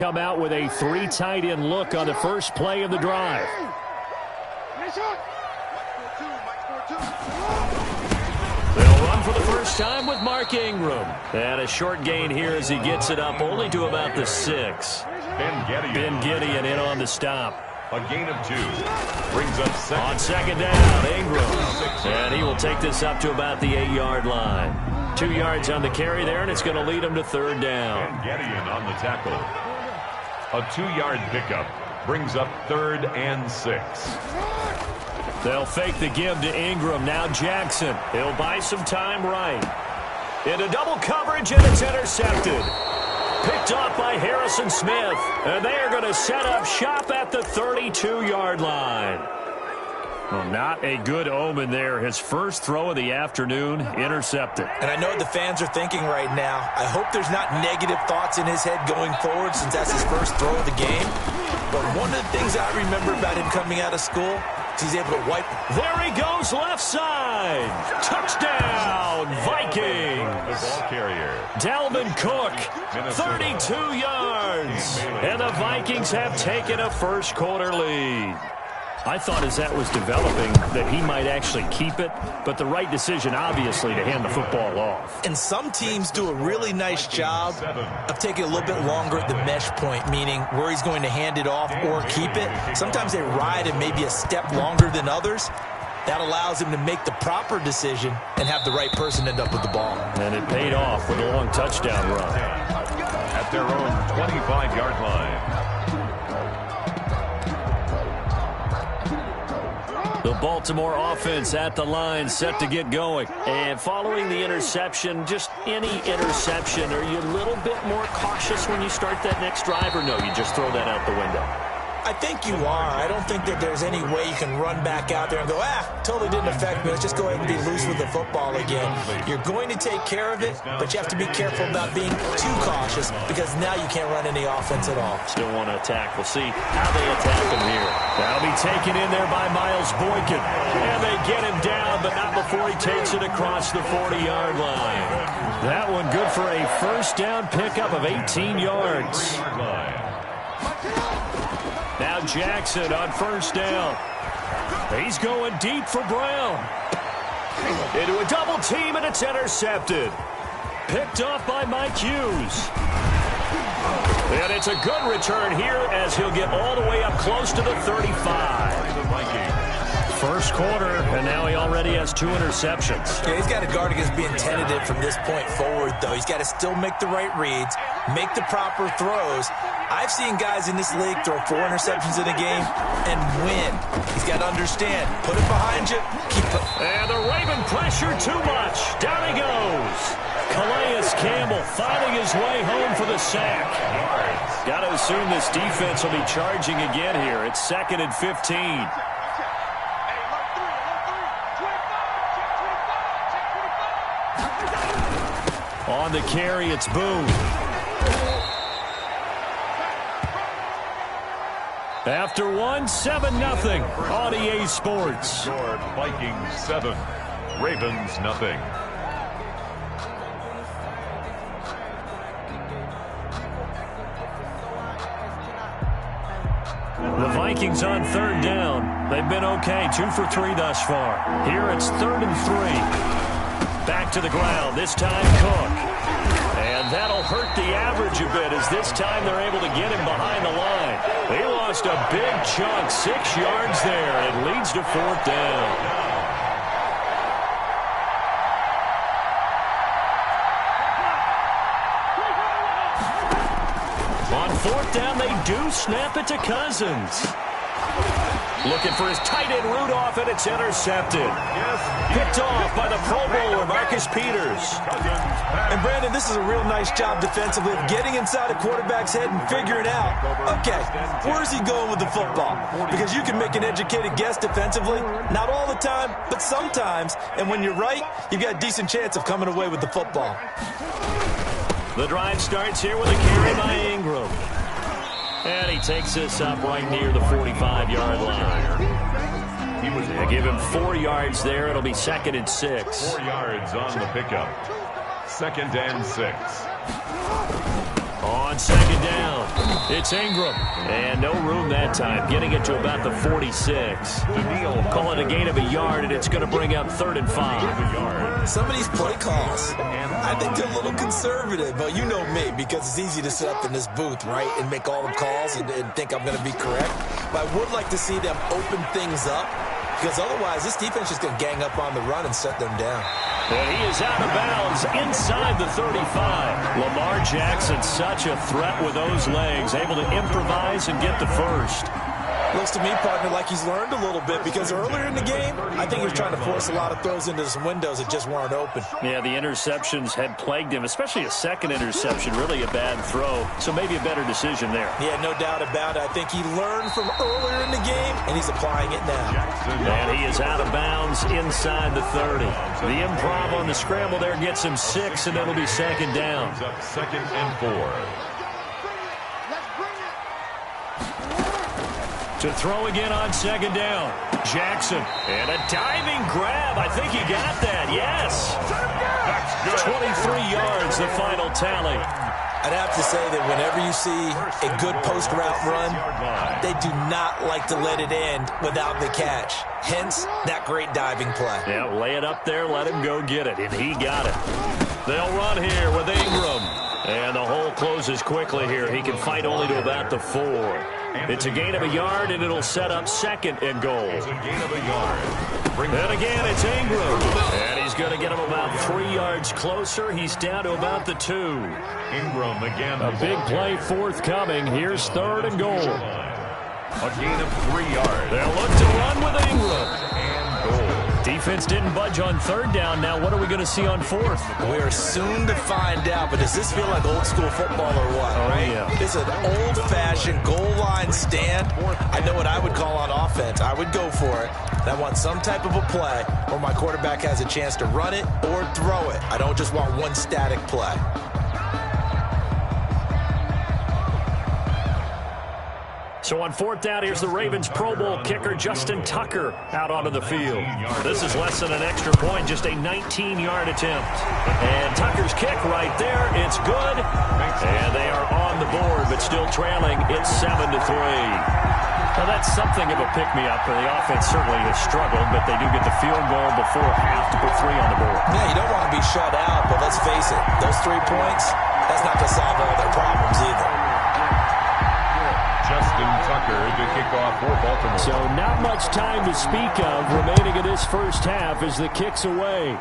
Come out with a 3 tight end look on the first play of the drive. They'll run for the first time with Mark Ingram. And a short gain here as he gets it up only to about the 6. Ben Gideon in on the stop. A gain of 2. Brings up second. On second down, Ingram. And he will take this up to about the 8-yard line. 2 yards on the carry there, and it's going to lead him to third down. Ben Gideon on the tackle. A 2-yard pickup. Brings up 3rd and 6. They'll fake the give to Ingram. Now Jackson. He'll buy some time right. Into double coverage, and it's intercepted. Picked off by Harrison Smith. And they are going to set up shop at the 32-yard line. Well, not a good omen there. His first throw of the afternoon, intercepted. And I know what the fans are thinking right now. I hope there's not negative thoughts in his head going forward since that's his first throw of the game. But one of the things I remember about him coming out of school is he's able to wipe. There he goes, left side. Touchdown, Vikings. The ball carrier. Dalvin Cook, 32 yards. And the Vikings have taken a first-quarter lead. I thought as that was developing that he might actually keep it, but the right decision, obviously, to hand the football off. And some teams do a really nice job of taking a little bit longer at the mesh point, meaning where he's going to hand it off or keep it. Sometimes they ride it maybe a step longer than others. That allows him to make the proper decision and have the right person end up with the ball. And it paid off with a long touchdown run. At their own 25-yard line. The Baltimore offense at the line, set to get going. And following the interception, just any interception, are you a little bit more cautious when you start that next drive, or no, you just throw that out the window? I think you are. I don't think that there's any way you can run back out there and go, totally didn't affect me. Let's just go ahead and be loose with the football again. You're going to take care of it, but you have to be careful about being too cautious because now you can't run any offense at all. Still want to attack. We'll see how they attack him here. That'll be taken in there by Miles Boykin. And they get him down, but not before he takes it across the 40-yard line. That one good for a first down pickup of 18 yards. Now Jackson on first down. He's going deep for Brown. Into a double team, and it's intercepted. Picked off by Mike Hughes. And it's a good return here as he'll get all the way up close to the 35. First quarter, and now he already has 2 interceptions. Yeah, he's got to guard against being tentative from this point forward, though. He's got to still make the right reads, make the proper throws. I've seen guys in this league throw 4 interceptions in a game and win. He's got to understand, put it behind you, keep it. And the Raven pressure too much. Down he goes. Calais Campbell finding his way home for the sack. Got to assume this defense will be charging again here. It's 2nd and 15. On the carry, it's Boone. After 7-0 on EA Sports. Scored Vikings 7, Ravens nothing. The Vikings on third down. They've been okay, 2 for 3 thus far. Here it's 3rd and 3. Back to the ground, this time Cook. And that'll hurt the average a bit as this time they're able to get him behind the line. They lost a big chunk, 6 yards there. It leads to 4th down. On 4th down, they do snap it to Cousins. Looking for his tight end Rudolph, and it's intercepted. Picked off by the Pro Bowler, Marcus Peters. And, Brandon, this is a real nice job defensively of getting inside a quarterback's head and figuring out, okay, where's he going with the football? Because you can make an educated guess defensively, not all the time, but sometimes. And when you're right, you've got a decent chance of coming away with the football. The drive starts here with a carry by Ingram. And he takes this up right near the 45-yard line. They give him 4 yards there. It'll be 2nd and 6. 4 yards on the pickup. 2nd and 6. On second down, it's Ingram. And no room that time, getting it to about the 46. Call it a gain of a yard, and it's going to bring up 3rd and 5. Some of these play calls, I think they're a little conservative, but you know me, because it's easy to sit up in this booth, right, and make all the calls and think I'm going to be correct. But I would like to see them open things up, because otherwise this defense is going to gang up on the run and shut them down. And he is out of bounds inside the 35. Lamar Jackson, such a threat with those legs, able to improvise and get the first. Looks to me, partner, like he's learned a little bit, because earlier in the game, I think he was trying to force a lot of throws into some windows that just weren't open. Yeah, the interceptions had plagued him, especially a second interception, really a bad throw. So maybe a better decision there. Yeah, no doubt about it. I think he learned from earlier in the game, and he's applying it now. And he is out of bounds inside the 30. The improv on the scramble there gets him 6, and it'll be second down. Second and 4. To throw again on second down. Jackson. And a diving grab. I think he got that. Yes. 23 yards, the final tally. I'd have to say that whenever you see a good post-route run, they do not like to let it end without the catch. Hence, that great diving play. Yeah, lay it up there, let him go get it, and he got it. They'll run here with Ingram. And the hole closes quickly here. He can fight only to about the 4. It's a gain of a yard, and it'll set up 2nd and goal. It's a gain of a yard. And again, it's Ingram. And he's going to get him about 3 yards closer. He's down to about the 2. Ingram again. A big play forthcoming. Here's 3rd and goal. A gain of 3 yards. They'll look to run with Ingram. And goal. Defense didn't budge on 3rd down. Now what are we going to see on 4th? We are soon to find out, but does this feel like old school football or what? Oh, right? yeah. It's an old-fashioned goal line stand. I know what I would call on offense. I would go for it. And I want some type of a play where my quarterback has a chance to run it or throw it. I don't just want one static play. So on 4th down, here's the Ravens Pro Bowl kicker Justin Tucker out onto the field. This is less than an extra point, just a 19-yard attempt. And Tucker's kick right there, it's good. And they are on the board, but still trailing. It's 7-3. Well, that's something of a pick-me-up. The offense certainly has struggled, but they do get the field goal before half to put 3 on the board. Yeah, you don't want to be shut out, but let's face it, those 3 points, that's not going to solve all their problems either. Justin Tucker to kick off for Baltimore. So not much time to speak of remaining in this first half as the kick's away.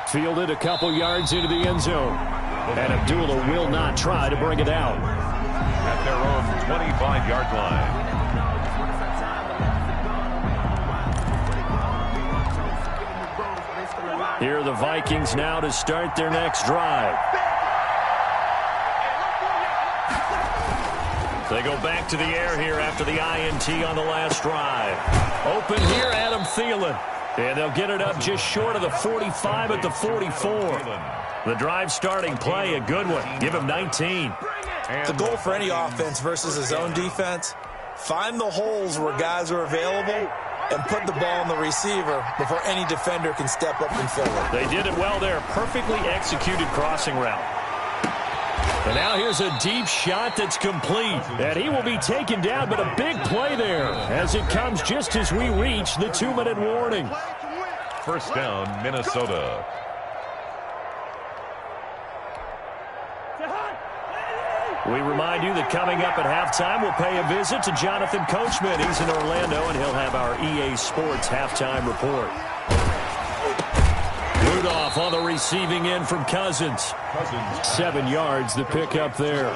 Fielded a couple yards into the end zone. And Abdullah will not try to bring it out. At their own 25-yard line. Here are the Vikings now to start their next drive. They go back to the air here after the INT on the last drive. Open here, Adam Thielen. And they'll get it up just short of the 45 at the 44. The drive starting play, a good one. Give him 19. The goal for any offense versus his own defense, find the holes where guys are available and put the ball on the receiver before any defender can step up and fill it. They did it well there. Perfectly executed crossing route. And now here's a deep shot that's complete. And he will be taken down, but a big play there as it comes just as we reach the 2-minute warning. First down, Minnesota. We remind you that coming up at halftime, we'll pay a visit to Jonathan Coachman. He's in Orlando, and he'll have our EA Sports halftime report. Rudolph on the receiving end from Cousins. 7 yards, the pick up there.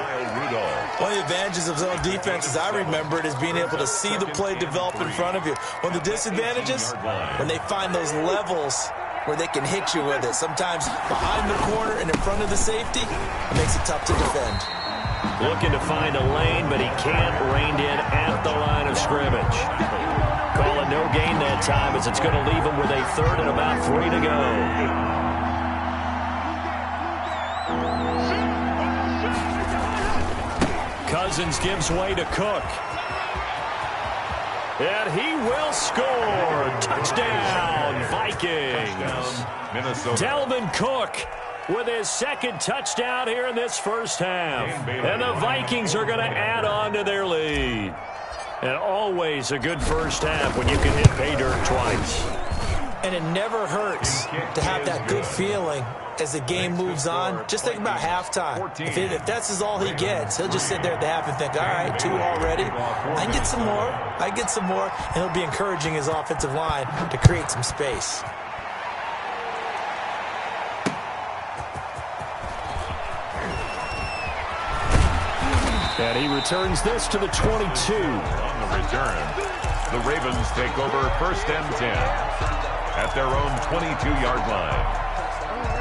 One of the advantages of zone defense, as I remember it, is being able to see the play develop in front of you. One of the disadvantages, when they find those levels where they can hit you with it. Sometimes behind the corner and in front of the safety, it makes it tough to defend. Looking to find a lane, but he can't rein in at the line of scrimmage. Call it no gain that time as it's going to leave him with a 3rd and about 3 to go. Cousins gives way to Cook. And he will score. Touchdown, Vikings. Minnesota. Dalvin Cook with his second touchdown here in this first half. And the Vikings are going to add on to their lead. And always a good first half when you can hit pay dirt twice. And it never hurts to have that good feeling as the game moves on. Just think about halftime. If that's all he gets, he'll just sit there at the half and think, all right, 2 already. I can get some more. I get some more. And he'll be encouraging his offensive line to create some space. And he returns this to the 22. On the return, the Ravens take over 1st and 10 at their own 22-yard line.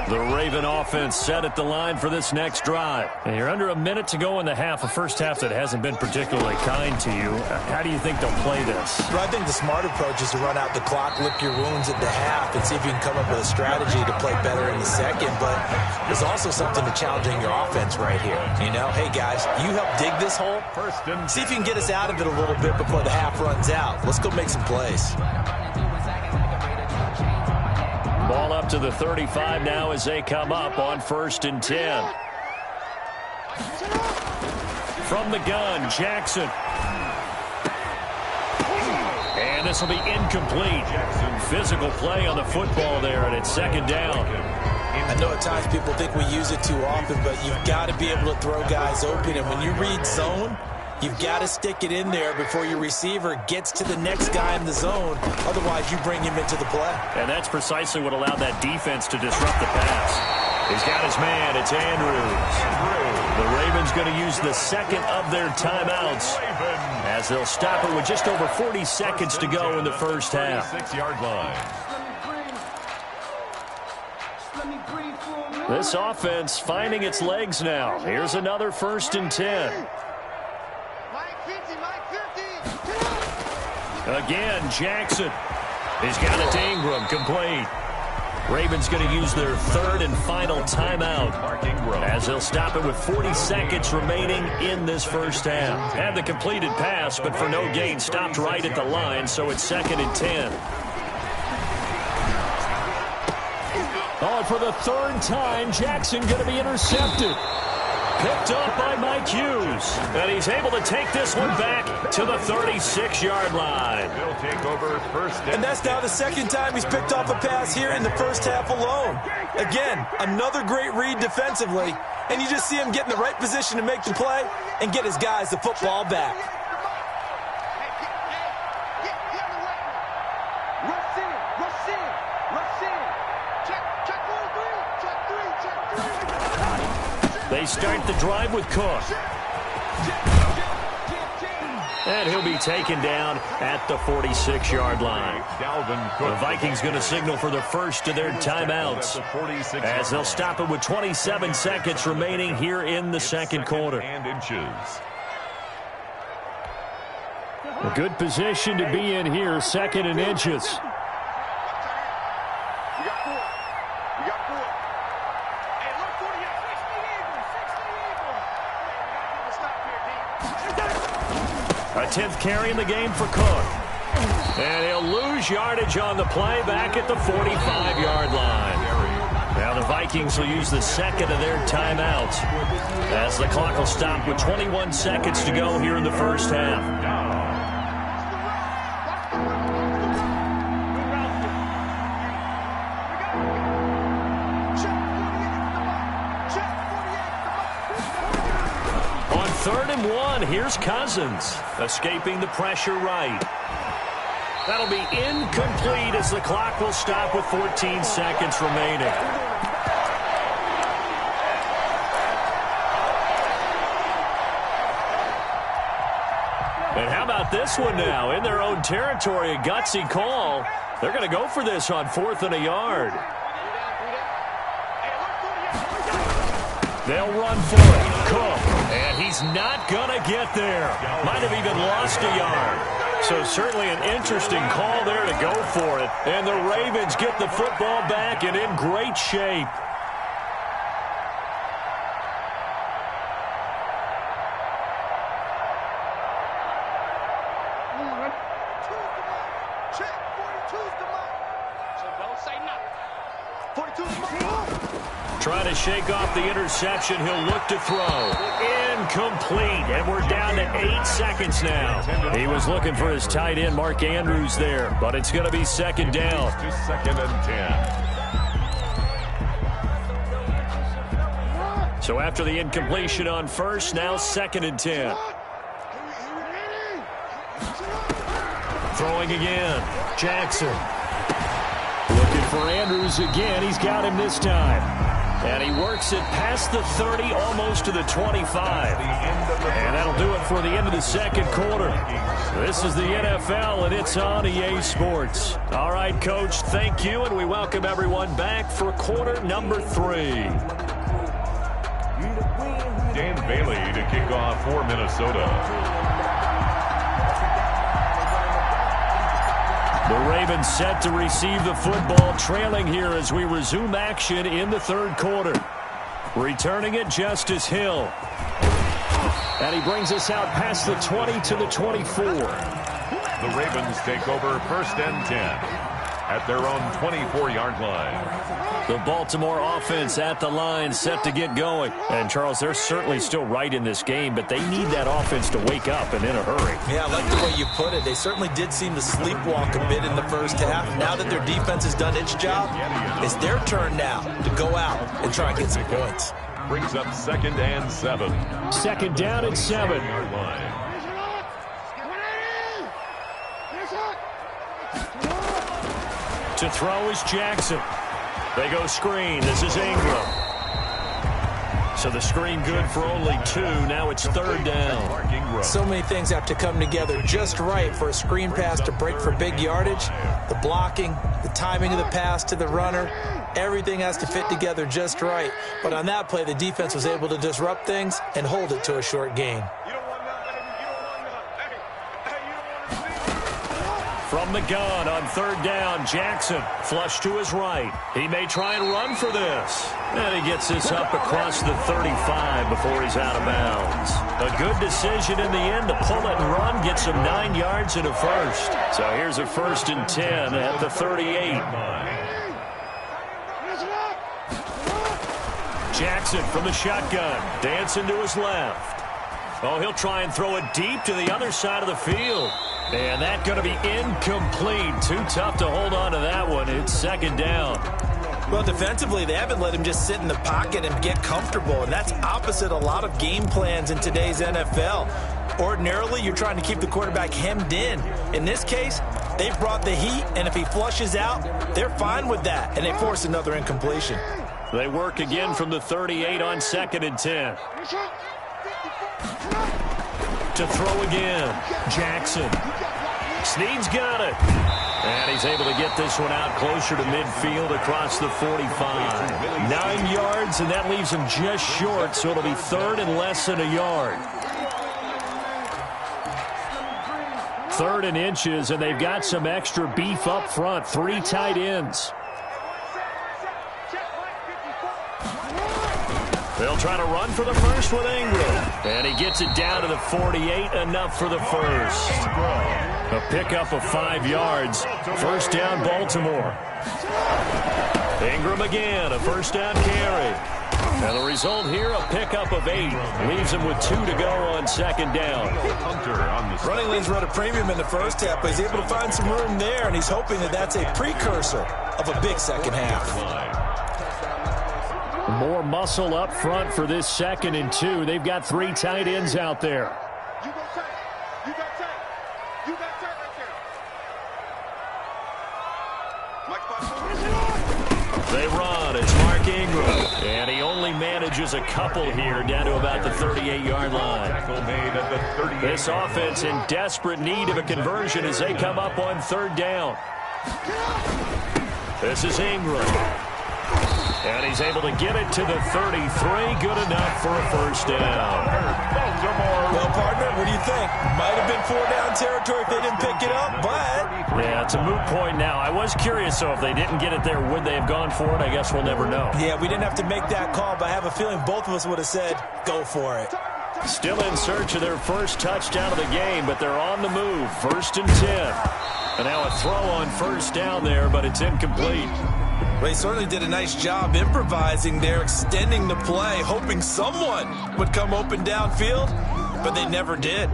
The Raven offense set at the line for this next drive. And you're under a minute to go in the half, a first half that hasn't been particularly kind to you. How do you think they'll play this? Well, I think the smart approach is to run out the clock, lick your wounds at the half, and see if you can come up with a strategy to play better in the second. But there's also something to challenging your offense right here. You know, hey, guys, you help dig this hole. See if you can get us out of it a little bit before the half runs out. Let's go make some plays. Ball up to the 35 now as they come up on 1st and 10. From the gun, Jackson. And this will be incomplete. Physical play on the football there, and it's 2nd down. I know at times people think we use it too often, but you've got to be able to throw guys open. And when you read zone, you've got to stick it in there before your receiver gets to the next guy in the zone. Otherwise, you bring him into the play. And that's precisely what allowed that defense to disrupt the pass. He's got his man. It's Andrews. The Ravens going to use the second of their timeouts as they'll stop it with just over 40 seconds to go in the first half. 6-yard line. This offense finding its legs now. Here's another 1st and 10. Again, Jackson. He's got it to Ingram, complete. Ravens going to use their 3rd and final timeout as they'll stop it with 40 seconds remaining in this first half. Had the completed pass, but for no gain, stopped right at the line, so it's 2nd and 10. Oh, and for the 3rd time, Jackson going to be intercepted. Picked up by Mike Hughes. And he's able to take this one back to the 36-yard line. They'll take over 1st and that's now the 2nd time he's picked off a pass here in the first half alone. Again, another great read defensively. And you just see him get in the right position to make the play and get his guys the football back. They start the drive with Cook. And he'll be taken down at the 46-yard line. The Vikings going to signal for the first of their timeouts as they'll stop it with 27 seconds remaining here in the 2nd quarter. A good position to be in here, 2nd and inches. A 10th carry in the game for Cook. And he'll lose yardage on the play back at the 45-yard line. Now the Vikings will use the 2nd of their timeouts as the clock will stop with 21 seconds to go here in the first half. On 3rd and 1, here's Cousins, escaping the pressure right. That'll be incomplete as the clock will stop with 14 seconds remaining. And how about this one now? In their own territory, a gutsy call. They're going to go for this on 4th and a yard. They'll run for it. Cook. And he's not going to get there. Might have even lost a yard. So certainly an interesting call there to go for it. And the Ravens get the football back and in great shape. Trying to shake off the interception. He'll look to throw. Incomplete. And we're down to 8 seconds now. He was looking for his tight end, Mark Andrews, there. But it's going to be second down. Just 2nd and 10. So after the incompletion on first, now 2nd and 10. Throwing again. Jackson. Looking for Andrews again. He's got him this time. And he works it past the 30, almost to the 25. And that'll do it for the end of the second quarter. This is the NFL, and it's on EA Sports. All right, Coach, thank you, and we welcome everyone back for quarter number 3. Dan Bailey to kick off for Minnesota. The Ravens set to receive the football, trailing here as we resume action in the third quarter. Returning it, Justice Hill. And he brings us out past the 20 to the 24. The Ravens take over 1st and 10 at their own 24-yard line. The Baltimore offense at the line, set to get going. And, Charles, they're certainly still right in this game, but they need that offense to wake up and in a hurry. Yeah, I like the way you put it. They certainly did seem to sleepwalk a bit in the first half. Now that their defense has done its job, it's their turn now to go out and try and get some points. Brings up 2nd and 7. 2nd down and 7. Yard line. To throw is Jackson. They go screen. This is Ingram. So the screen good for only 2. Now it's 3rd down. So many things have to come together just right for a screen pass to break for big yardage. The blocking, the timing of the pass to the runner, everything has to fit together just right. But on that play, the defense was able to disrupt things and hold it to a short gain. From the gun on 3rd down, Jackson flush to his right. He may try and run for this. And he gets this up across the 35 before he's out of bounds. A good decision in the end to pull it and run, gets him 9 yards and a first. So here's a 1st and 10 at the 38. Jackson from the shotgun, dancing to his left. Oh, he'll try and throw it deep to the other side of the field. And that's going to be incomplete. Too tough to hold on to that one. It's 2nd down. Well, defensively, they haven't let him just sit in the pocket and get comfortable, and that's opposite a lot of game plans in today's NFL. Ordinarily, you're trying to keep the quarterback hemmed in. In this case, they brought the heat, and if he flushes out, they're fine with that, and they force another incompletion. They work again from the 38 on 2nd and 10. To throw again, Jackson. Snead's got it. And he's able to get this one out closer to midfield across the 45. 9 yards, and that leaves him just short, so it'll be 3rd and less than a yard. 3rd and inches, and they've got some extra beef up front. 3 tight ends. They'll try to run for the first with Ingram. And he gets it down to the 48, enough for the first. A pickup of 5 yards. 1st down, Baltimore. Ingram again, a 1st down carry. And the result here, a pickup of 8. Leaves him with 2 to go on 2nd down. Running lanes run a premium in the first half, but he's able to find some room there, and he's hoping that that's a precursor of a big second half. More muscle up front for this 2nd and 2. They've got 3 tight ends out there. They run. It's Mark Ingram. And he only manages a couple here down to about the 38-yard line. This offense in desperate need of a conversion as they come up on 3rd down. This is Ingram. And he's able to get it to the 33. Good enough for a 1st down. Well, partner, what do you think? Might have been 4-down territory if they didn't pick it up, but... Yeah, it's a moot point now. I was curious, so if they didn't get it there, would they have gone for it? I guess we'll never know. Yeah, we didn't have to make that call, but I have a feeling both of us would have said, go for it. Still in search of their first touchdown of the game, but they're on the move. 1st and 10. And now a throw on 1st down there, but it's incomplete. Well, he certainly did a nice job improvising there, extending the play, hoping someone would come open downfield, but they never did.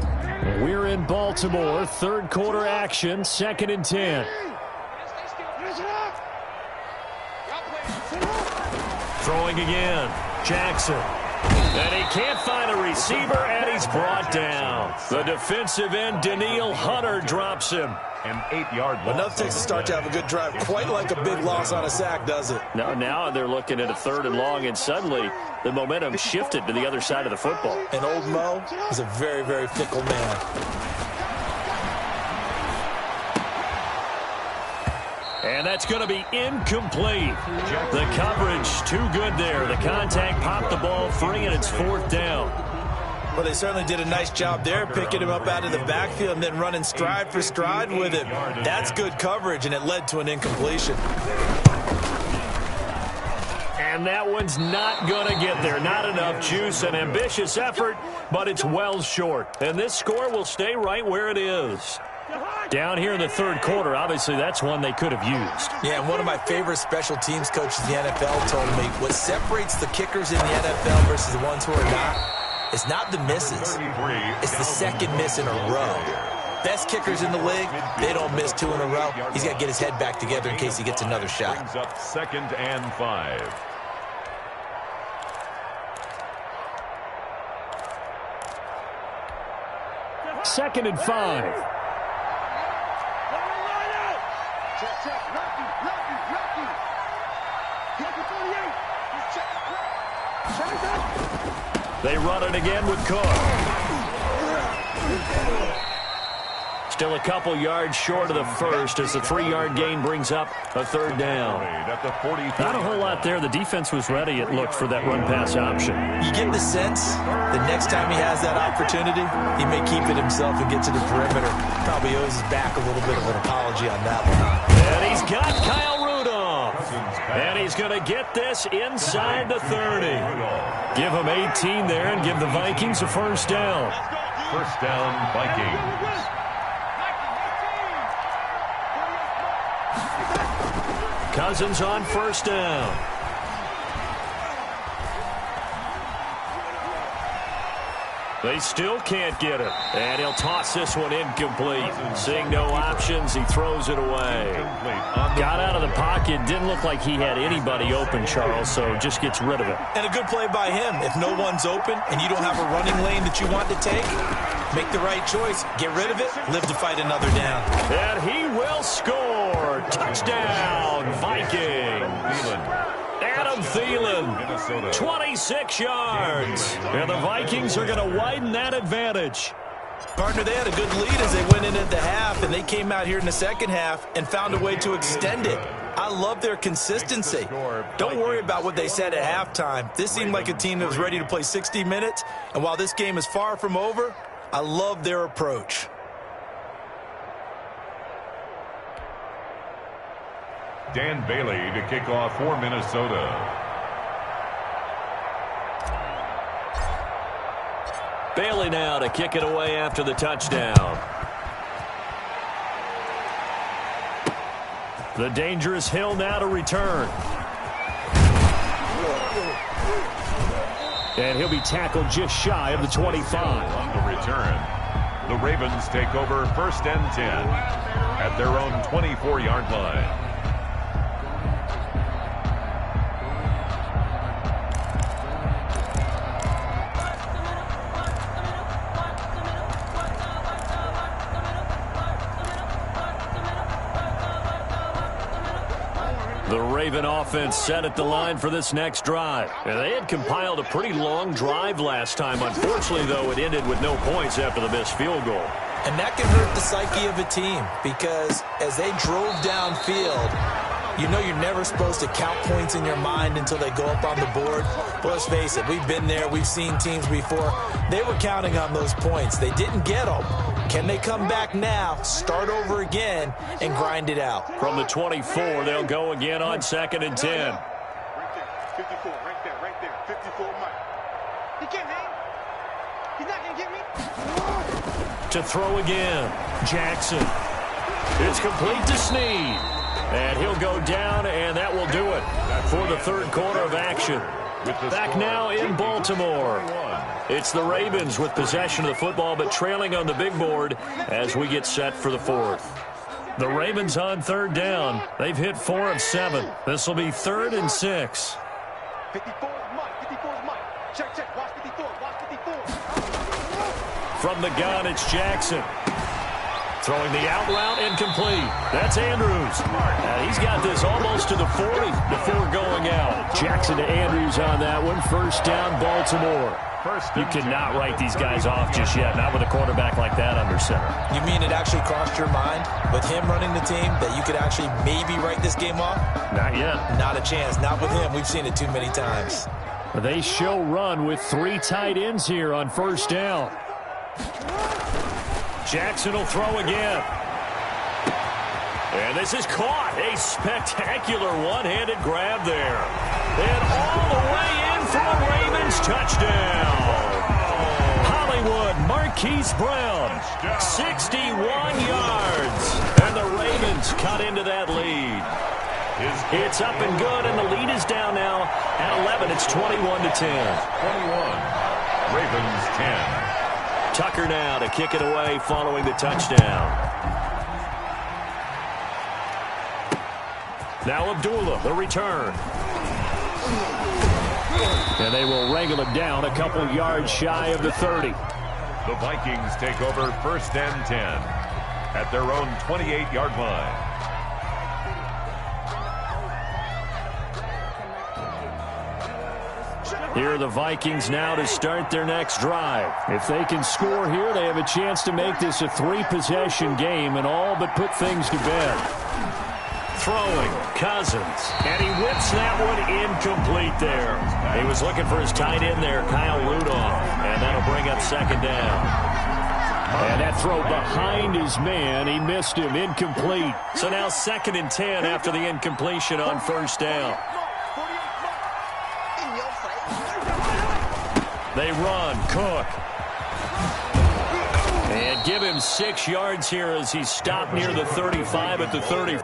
We're in Baltimore, third quarter action, 2nd and 10. Throwing again, Jackson. And he can't find a receiver, and he's brought down. The defensive end, Daniil Hunter, drops him. An 8-yard loss. Enough takes a start to have a good drive. Quite like a big loss on a sack, does it? Now they're looking at a 3rd and long, and suddenly the momentum shifted to the other side of the football. And old Mo is a very, very fickle man. And that's going to be incomplete. The coverage too good there. The contact popped the ball free, and it's 4th down. Well, they certainly did a nice job there, picking him up out of the backfield and then running stride for stride with him. That's good coverage, and it led to an incompletion. And that one's not going to get there. Not enough juice. An ambitious effort, but it's well short. And this score will stay right where it is. Down here in the 3rd quarter, obviously that's one they could have used. Yeah, and one of my favorite special teams coaches in the NFL told me what separates the kickers in the NFL versus the ones who are not, it's not the misses. It's the second miss in a row. Best kickers in the league, they don't miss 2 in a row. He's got to get his head back together in case he gets another shot. Brings up 2nd and 5. Second and 5. They run it again with Cook. Still a couple yards short of the first as the 3-yard gain brings up a 3rd down. Not a whole lot there. The defense was ready, it looked, for that run-pass option. You get the sense the next time he has that opportunity, he may keep it himself and get to the perimeter. Probably owes his back a little bit of an apology on that one. And he's got Kyle Rudolph. And he's going to get this inside the 30. Give him 18 there and give the Vikings a 1st down. 1st down, Vikings. Cousins on 1st down. They still can't get it. And he'll toss this one incomplete. Seeing no options, he throws it away. Got out of the pocket. Didn't look like he had anybody open, Charles, so just gets rid of it. And a good play by him. If no one's open and you don't have a running lane that you want to take, make the right choice. Get rid of it. Live to fight another down. And he will score. Touchdown, Vikings. Adam Thielen, 26 yards. And the Vikings are going to widen that advantage. Partner, they had a good lead as they went in at the half, and they came out here in the second half and found a way to extend it. I love their consistency. Don't worry about what they said at halftime. This seemed like a team that was ready to play 60 minutes, and while this game is far from over, I love their approach. Dan Bailey to kick off for Minnesota. Bailey now to kick it away after the touchdown. The dangerous Hill now to return. And he'll be tackled just shy of the 25. On the return, the Ravens take over 1st and 10 at their own 24-yard line. The Raven offense set at the line for this next drive. And they had compiled a pretty long drive last time. Unfortunately, though, it ended with no points after the missed field goal. And that can hurt the psyche of a team because as they drove downfield, you know you're never supposed to count points in your mind until they go up on the board. But let's face it, we've been there. We've seen teams before. They were counting on those points. They didn't get them. Can they come back now, start over again, and grind it out? From the 24, they'll go again on 2nd and 10. Right there, 54, right there, 54, Mike. He can't hang. He's not going to get me. To throw again, Jackson. It's complete to Snead. And he'll go down, and that will do it for the third quarter of action. Back now in Baltimore. It's the Ravens with possession of the football, but trailing on the big board as we get set for the fourth. The Ravens on third down. They've hit 4 of 7. This will be 3rd and 6. 54 is Mike. 54 is Mike. Check, check. Watch 54. Watch 54. From the gun, it's Jackson. Throwing the out route, incomplete. That's Andrews. He's got this almost to the 40 before going out. Jackson to Andrews on that one. First down, Baltimore. You cannot write these guys off just yet, not with a quarterback like that under center. You mean it actually crossed your mind with him running the team that you could actually maybe write this game off? Not yet. Not a chance. Not with him. We've seen it too many times. They show run with 3 tight ends here on first down. Jackson will throw again. And this is caught. A spectacular one-handed grab there. And all the way in for a Ravens touchdown. Hollywood Marquise Brown, 61 yards. And the Ravens cut into that lead. It's up and good, and the lead is down now at 11. It's 21-10. 21. Ravens 10. Tucker now to kick it away following the touchdown. Now Abdullah, the return. And they will wrangle him down a couple yards shy of the 30. The Vikings take over 1st and 10 at their own 28-yard line. Here are the Vikings now to start their next drive. If they can score here, they have a chance to make this a 3-possession game and all but put things to bed. Throwing, Cousins, and he whips that one incomplete there. He was looking for his tight end there, Kyle Rudolph, and that'll bring up 2nd down. And that throw behind his man, he missed him, incomplete. So now 2nd and 10 after the incompletion on first down. They run, Cook. And give him 6 yards here as he stopped near the 35 at the 30.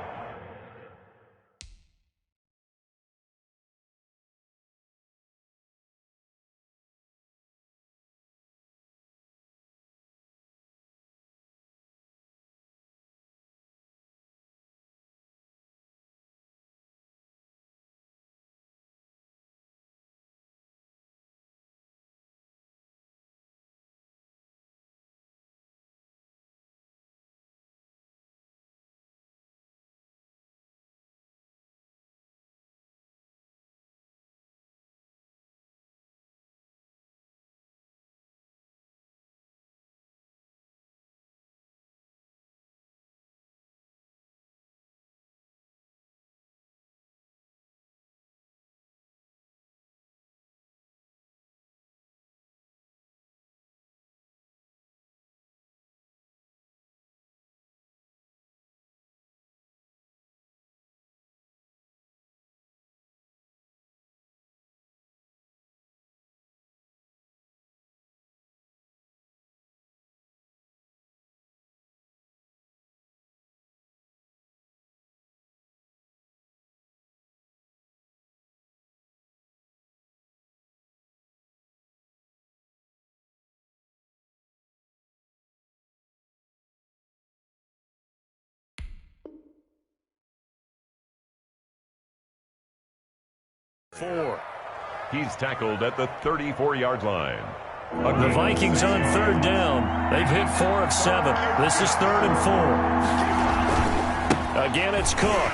He's tackled at the 34-yard line. The Vikings on 3rd down. They've hit 4 of 7. This is 3rd and 4. Again, it's Cook.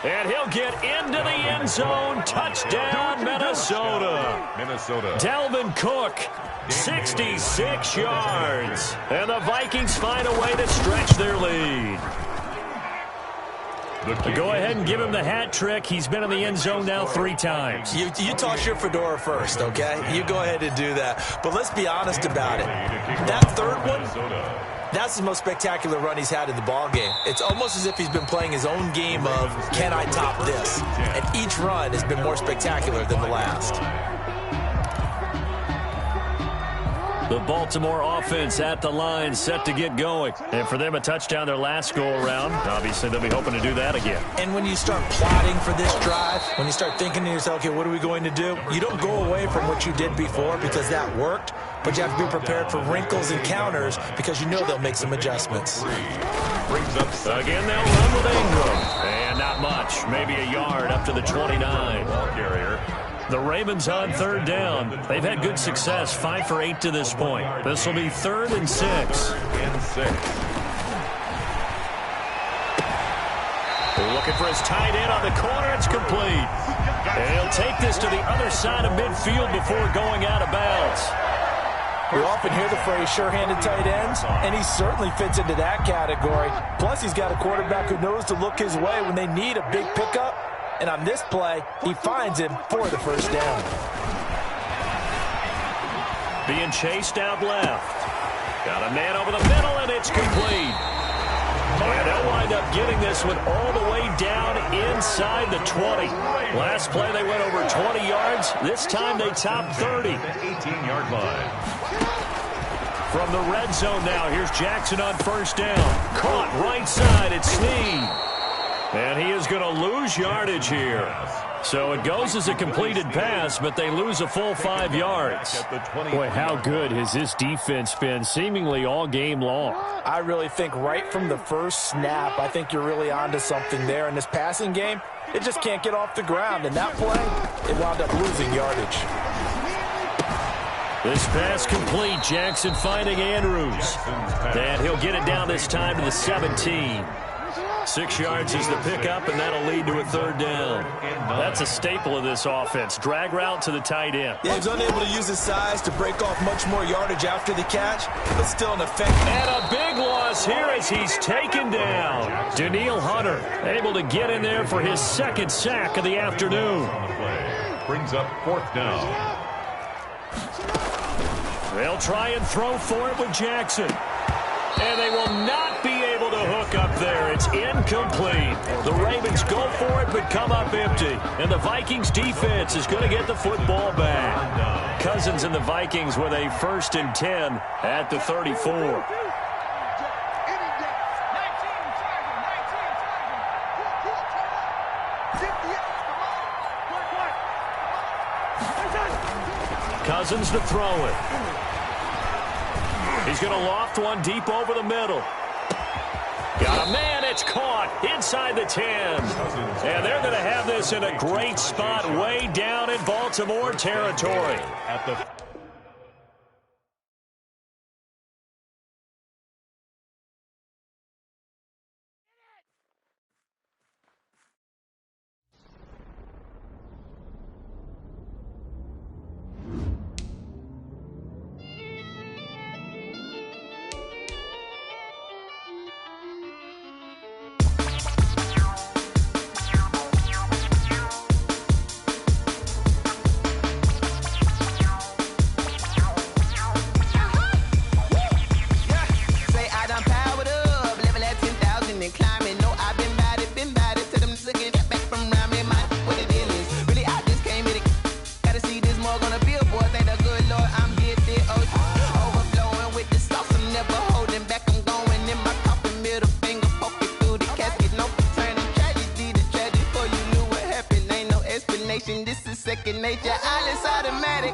And he'll get into the end zone. Touchdown, Minnesota. Dalvin Cook, 66 yards. And the Vikings find a way to stretch their lead. Go ahead and give him the hat trick. He's been in the end zone now 3 times. You toss your fedora first, okay? You go ahead and do that. But let's be honest about it. That 3rd one, that's the most spectacular run he's had in the ballgame. It's almost as if he's been playing his own game of, can I top this? And each run has been more spectacular than the last. The Baltimore offense at the line, set to get going. And for them, a touchdown their last go-around. Obviously, they'll be hoping to do that again. And when you start plotting for this drive, when you start thinking to yourself, okay, what are we going to do? You don't go away from what you did before because that worked, but you have to be prepared for wrinkles and counters because you know they'll make some adjustments. Brings up Again, they'll run with Ingram. And not much, maybe a yard up to the 29. ball carrier. The Ravens on third down. They've had good success, 5 for 8 to this point. This will be 3rd and 6. And 6. Looking for his tight end on the corner. It's complete. And he'll take this to the other side of midfield before going out of bounds. We often hear the phrase sure-handed tight ends, and he certainly fits into that category. Plus, he's got a quarterback who knows to look his way when they need a big pickup. And on this play, he finds him for the first down. Being chased out left. Got a man over the middle, and it's complete. And they'll wind up getting this one all the way down inside the 20. Last play, they went over 20 yards. This time, they topped 30. The 18-yard line. From the red zone now, here's Jackson on first down. Caught right side, it's Snead. And he is going to lose yardage here. So it goes as a completed pass, but they lose a full 5 yards. Boy, how good has this defense been seemingly all game long? I really think right from the first snap, I think you're really onto something there. In this passing game, it just can't get off the ground. And that play, it wound up losing yardage. This pass complete. Jackson finding Andrews. And he'll get it down this time to the 17. 6 yards is the pickup, and that'll lead to a third down. That's a staple of this offense. Drag route to the tight end. Yeah, he's unable to use his size to break off much more yardage after the catch, but still an effective. And a big loss here as he's taken down. Danielle Hunter able to get in there for his second sack of the afternoon. On the play. Brings up 4th down. They'll try and throw for it with Jackson. And they will not be able to hook up there. It's incomplete. The Ravens go for it but come up empty. And the Vikings defense is going to get the football back. Cousins and the Vikings with a 1st and 10 at the 34. Cousins to throw it. He's going to loft one deep over the middle. Got a man, it's caught inside the 10. And they're going to have this in a great spot way down in Baltimore territory. At the This is second nature. All is automatic.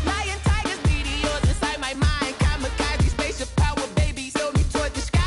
Lion, tigers, meteors inside my mind. Kamikaze, spaceship power, baby. Sold me toward the sky.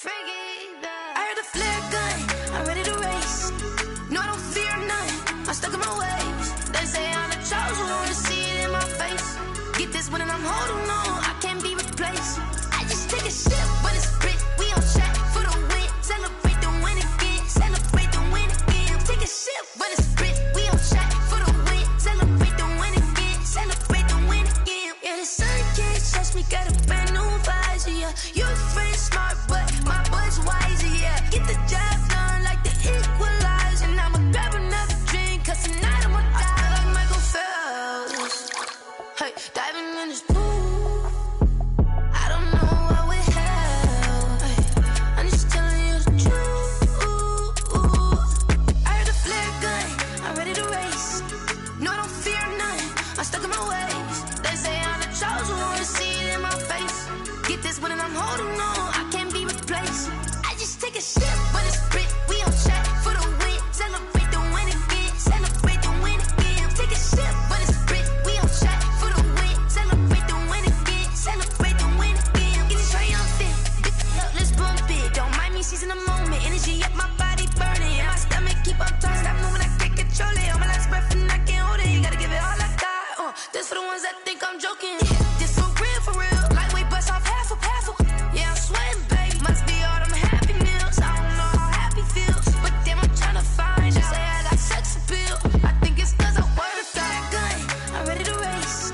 I heard the flare gun, I'm ready to race. No, I don't fear none, I'm stuck in my ways. They say I'm the chosen one, to see it in my face. Get this one and I'm holding on, I can't be replaced. I just take a sip, but it's split, we on track for the win. Celebrate the win again, celebrate the win again. Take a sip, but it's split, we on track for the win. Celebrate the win again, celebrate the win again. Yeah, the sun can't touch me, got a brand new visor, yeah. You're friend smart, but my boy's wiser, yeah. Get the job done like the equalizer. And I'ma grab another drink, cause tonight I'ma die like Michael Phelps. Hey, diving in this pool, I don't know what we have. Hey, I'm just telling you the truth. I heard the flare gun, I'm ready to race. No, I don't fear none, I'm stuck in my ways. They say I'm the chosen one, to see it in my face. Get this one and I'm holding on, I can't be replaced. I just take a sip, but it's split, we on track for the win. Celebrate the win again, celebrate the win again. Take a sip, but it's split, we on track for the win. Celebrate the win again, celebrate the win again. Get it triumphant, let's bump it. Don't mind me, she's in the moment. Energy up, my body burning. And my stomach keep on turning, stop moving, I can't control it. On my last breath and I can't hold it. You gotta give it all I got. This for the ones that think I'm joking. This for real, lightweight bust off half a. Yeah, I'm sweating, baby. Must be all them happy meals. I don't know how happy feels, but damn, I'm trying to find out. Say I got sex appeal. I think it's cause I work a gun. I'm ready to race.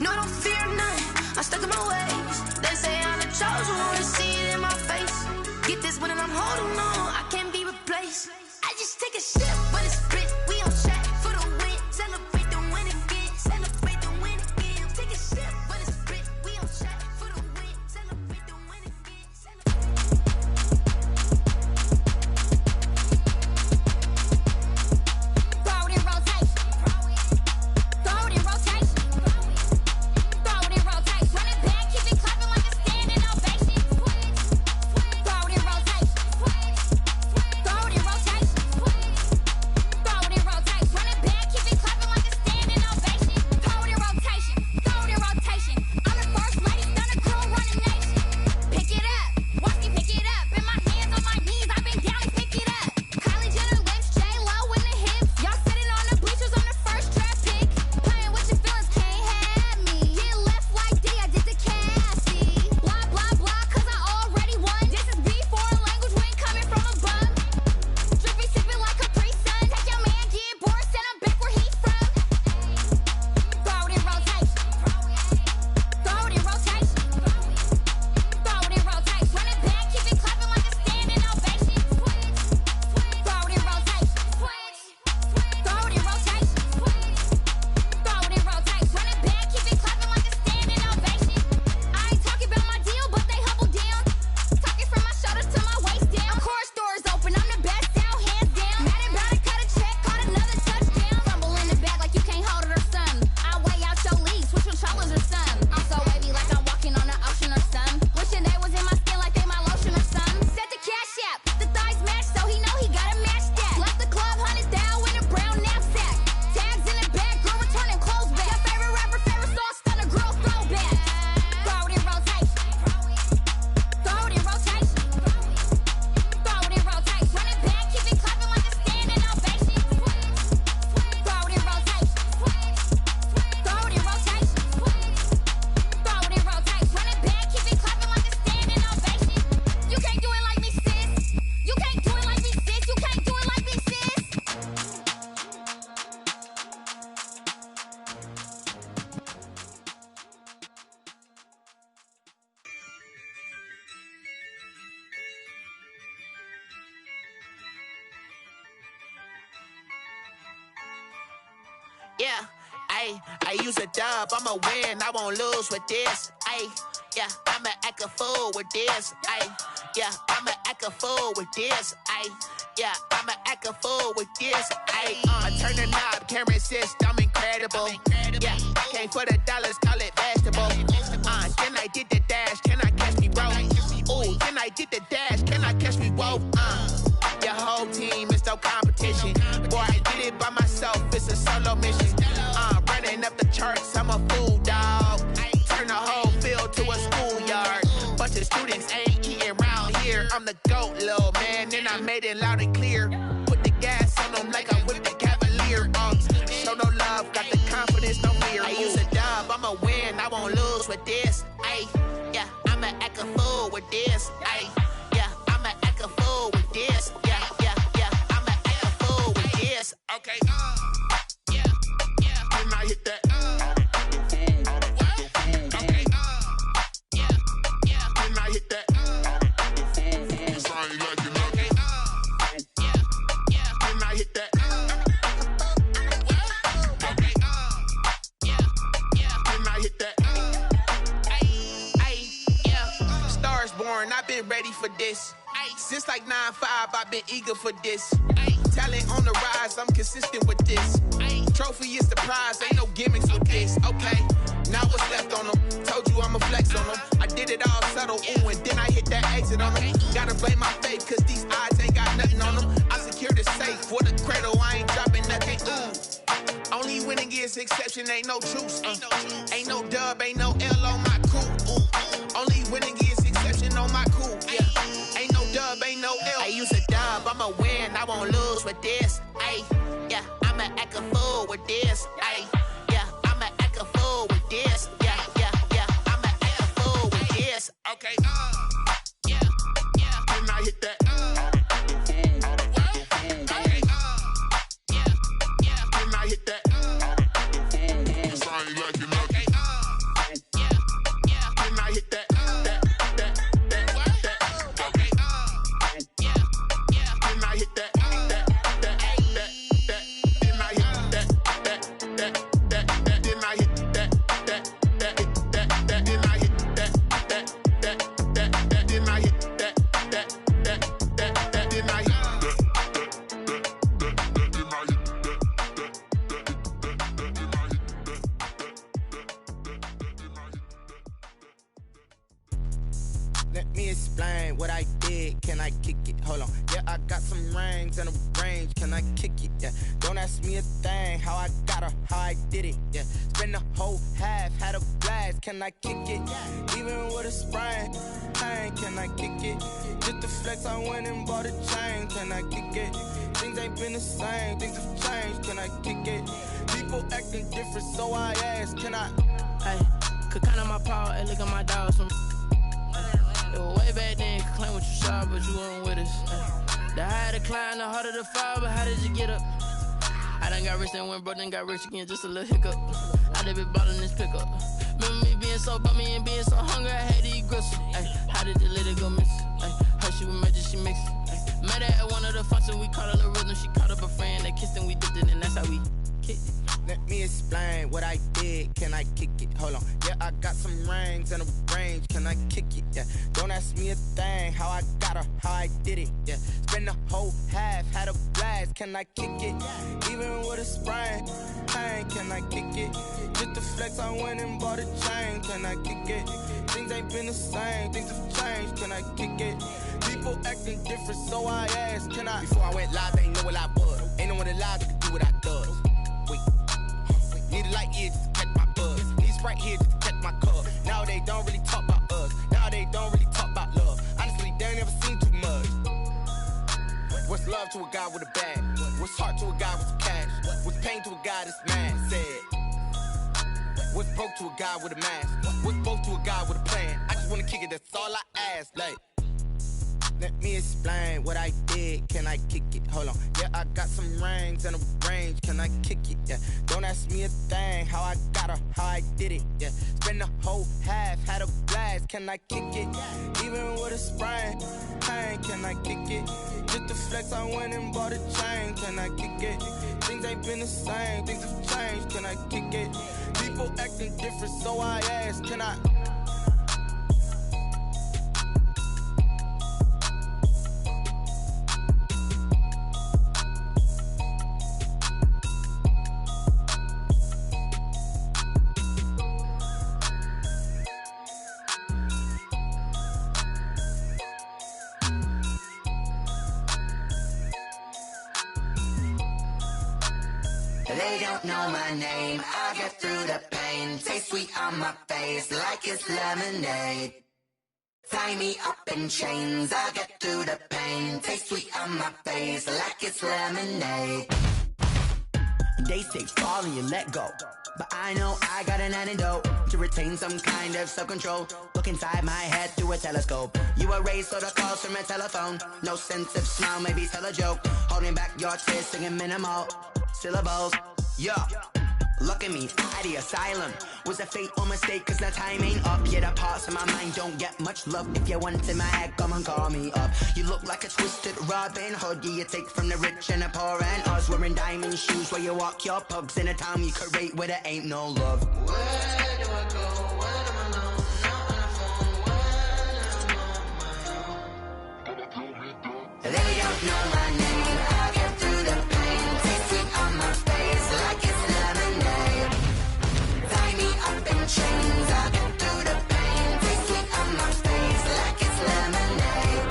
No, I don't fear none, I'm stuck in my ways. They say I'm the chosen one, to see it in my face. Get this one and I'm holding on, I can't be replaced. I just take a sip, but it's split, we on track for the win. Celebrate the win again, celebrate the win again. Take a sip, but it's split, we on track for the win. Celebrate the win again, Throw it in rotation. Throw it in rotation. Throw it in rotation. Run it back, keep it clapping like a standing ovation. Throw it in rotation. Throw it in rotation. Throw it in rotation. Run it back, keep it clapping like a standing ovation. Throw it in rotation. Throw it in rotation. I'm the first lady, done a crew running nation. Pick it up, watch me pick it up. In my hands, on my knees, I've been down and pick it up. Kylie Jenner lips, J-Lo in the hips. Y'all sitting on the bleachers on the first draft pick. Playing with your feelings, can't have me. Get left like D, I did the Cassie. Blah, blah, blah, cause I already won. This is B, foreign language, we ain't coming from a bum. Drippy, sipping like Capri Sun. Take your man, get bored, send him back where he's from. Throw it in rotation. Throw it in rotation. Throw it in rotation. Run it back, keep it clapping like a standing ovation. Throw it in rotation. Throw it in rotation. Throw it in rotation. Run it back, keep it clapping like a standing ovation. I ain't talking about my deal, but they humble down. Talking from my shoulders to my waist down. Course doors open, I'm the best out, hands down. Mad about it, cut a check, caught another touchdown. Fumble in the bag like you can't hold it or something. I weigh out your league, switch controllers or something. I'm so wavy like I'm walking on the ocean or something. Wishing they was in my skin like they my lotion or something. Set the cash app, the thighs match, so he know he gotta match that. Left the club, 100,000 in a brown knapsack. Tags in the bag, girl returning clothes back. Your favorite rapper, favorite song, stunner, girl throwback. Throw it in rotation. Throw it in rotation. Throw it in rotation. Run it back, keep it clapping like a standing ovation. Throw it in rotation. Throw it in rotation. Throw it in rotation. Run it back, keep it clapping like a standing ovation. You can't do it like me, sis. You can't do it like me, sis. You can't do it like me, sis. Yeah, I use a dub, I'ma win, I won't lose with this. Yeah, I'ma act a fool with this. Yeah, I'ma act a fool with this. Yeah, I'ma act a fool with this. I turn the knob, can't resist, I'm incredible. Yeah, came for the dollars, call it vegetable. Then I did the dash, can I catch me, bro? Ooh, then I did the dash, can I catch me, whoa? Your whole team is no competition. Boy, I did it by myself, it's a solo mission. Running up the charts, I'm a fool, dog. Turn the whole field to a schoolyard. Bunch of students ain't eating round here. here. I'm the GOAT, little man, and I made it loud and clear. Put the gas on them like I whipped the Cavalier. Show no love, got the confidence, no fear. I use a dub, I'ma win, I won't lose with this. Ay, yeah, I'ma act a fool with this. Ay, yeah, I'ma act a fool with this. Yeah, yeah, yeah, I'ma act a fool with this. Okay, yeah, yeah, then I hit that. Okay, yeah, yeah, then I hit that. I've been ready for this. Since like 9-5, I've been eager for this. Talent on the rise, I'm consistent with this. Trophy is the prize, ain't no gimmicks with this. Okay, now what's left on them? Told you I'ma flex on them. I did it all subtle, ooh, and then I hit that exit on them. Gotta blame my faith, cause these odds ain't got nothing on them. I secured the safe for the cradle, I ain't dropping nothing, ooh. Only winning is exception, ain't no truce. Ain't no dub, ain't no L on my crew, ooh. Only winning is exception on my cool, yeah. Ain't no dub, ain't no L. I use a dub, I'ma win, I won't lose with this. Ay, yeah, I'ma act a fool with this. Ay, yeah, I'ma act a fool with this. Yeah, yeah, yeah, I'ma act a fool with this. Okay, yeah, yeah, then I hit that. Okay, yeah, yeah, then I hit that. Let me explain what I did. Can I kick it? Hold on. Yeah, I got some rings and a range. Can I kick it? Yeah. Don't ask me a thing. How I got her, how I did it. Yeah. Spend the whole half, had a blast. Can I kick it? Even with a sprain. Pain, can I kick it? Just the flex, I went and bought a chain. Can I kick it? Things ain't been the same. Things have changed. Can I kick it? People acting different, so I ask. Can I? Hey, could count on my power and look at my dogs from. It was way back then, could claim what you saw, but you weren't with us. The higher the climb, the harder the fall, but how did you get up? I done got rich and went broke, then got rich again, just a little hiccup. I done been ballin' this pickup. Remember me being so bummy and being so hungry, I had to eat gristle. Ay, how did the lady go miss? Ay, her she was magic, she mixed. Met her at one of the functions, we caught her little rhythm, she caught up a friend, they kissed and we dipped it, and that's how we kicked it. Let me explain what I did. Can I kick it? Hold on. Yeah, I got some rings and a range. Can I kick it? Yeah. Don't ask me a thing. How I got her, how I did it. Yeah. Spend the whole half, had a blast. Can I kick it? Even with a sprain. Pain, can I kick it? Just the flex, I went and bought a chain. Can I kick it? Things ain't been the same. Things have changed. Can I kick it? People acting different, so I asked. Can I? Before I went live, they ain't know what I was. Ain't no one alive that could do what I does. Need a light here just to catch my buzz. Need Sprite here just to catch my cup. Now they don't really talk about us. Now they don't really talk about love. Honestly, they ain't never seen too much. What's love to a guy with a bag? What's heart to a guy with some cash? What's pain to a guy that's mad? Said. What's broke to a guy with a mask? What's broke to a guy with a plan? I just wanna kick it, that's all I ask. Like, let me explain what I did. Can I kick it? Hold on. Yeah, I got some rings and a range. Can I kick it? Yeah. Don't ask me a thing. How I got her, how I did it. Yeah. Spend the whole half, had a blast. Can I kick it? Even with a sprain. Pain, can I kick it? Just the flex, I went and bought a chain. Can I kick it? Things ain't been the same. Things have changed. Can I kick it? People acting different, so I ask. Can I? They don't know my name, I get through the pain. Taste sweet on my face like it's lemonade. Tie me up in chains, I'll get through the pain. Taste sweet on my face like it's lemonade. They say fall and you let go, but I know I got an antidote to retain some kind of self-control. Look inside my head through a telescope. You erase all the calls from a telephone. No sense of smile, maybe tell a joke. Holding back your tears, singing minimal syllables. Yeah. Look at me, at the asylum. Was a fate or mistake, cause the time ain't up. Yet the parts of my mind don't get much love. If you want in my head, come and call me up. You look like a twisted Robin Hood. Yeah, you take from the rich and the poor and us. Wearing diamond shoes where you walk your pugs in a town you create where there ain't no love. Where do I go? Where am I alone? Not on the phone. When I'm on my own. They don't know my name. I'll get through the pain. Taste sweet on my face like it's lemonade. Tie me up in chains. I'll get through the pain. Taste sweet on my face like it's lemonade.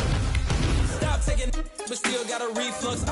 Stop taking but still got a reflux.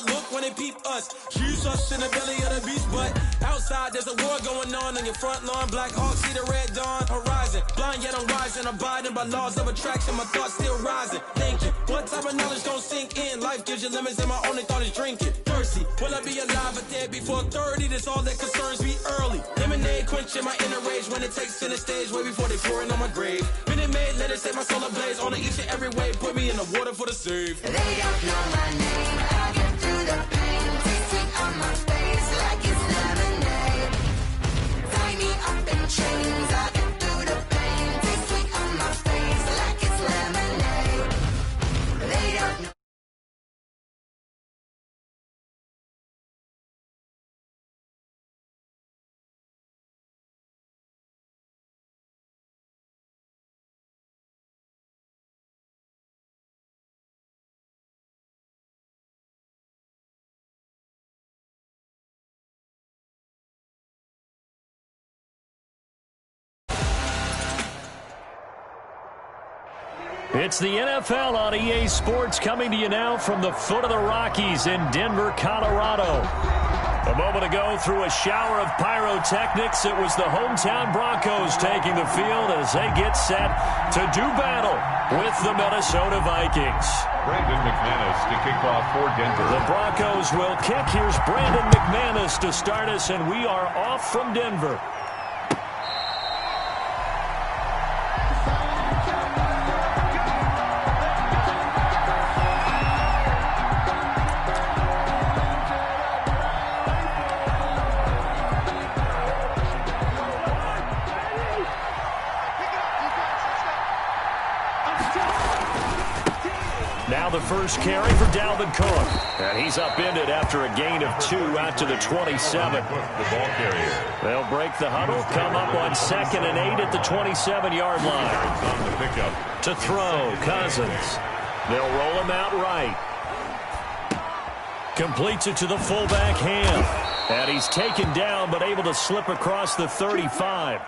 Look when they peep us. Choose us in the belly of the beast, but outside there's a war going on your front lawn. Black Hawk see the red dawn horizon. Blind yet I'm rising, abiding by laws of attraction. My thoughts still rising. Thinking, what type of knowledge don't sink in? Life gives you limits and my only thought is drinking. Thirsty, will I be alive or dead before 30? That's all that concerns me early. Lemonade quenching my inner rage when it takes center stage way before they pour it on my grave. Been it made, let it set my soul ablaze. On each and every way, put me in the water for the save. They don't know my name. I'll get through the pain. Taste sweet on my face like it's lemonade. Tie me up in chains. I'll get through the pain. Taste sweet on my face like it's lemonade. They don't know. It's the NFL on EA Sports coming to you now from the foot of the Rockies in Denver, Colorado. A moment ago, through a shower of pyrotechnics, it was the hometown Broncos taking the field as they get set to do battle with the Minnesota Vikings. Brandon McManus to kick off for Denver. The Broncos will kick. Here's Brandon McManus to start us, and we are off from Denver. Now the first carry for Dalvin Cook. And he's upended after a gain of 2 out to the 27. The ball carrier. They'll break the huddle, come up on 2nd and 8 at the 27-yard line. On the pickup. To throw, Cousins. They'll roll him out right. Completes it to the fullback, Ham. And he's taken down, but able to slip across the 35.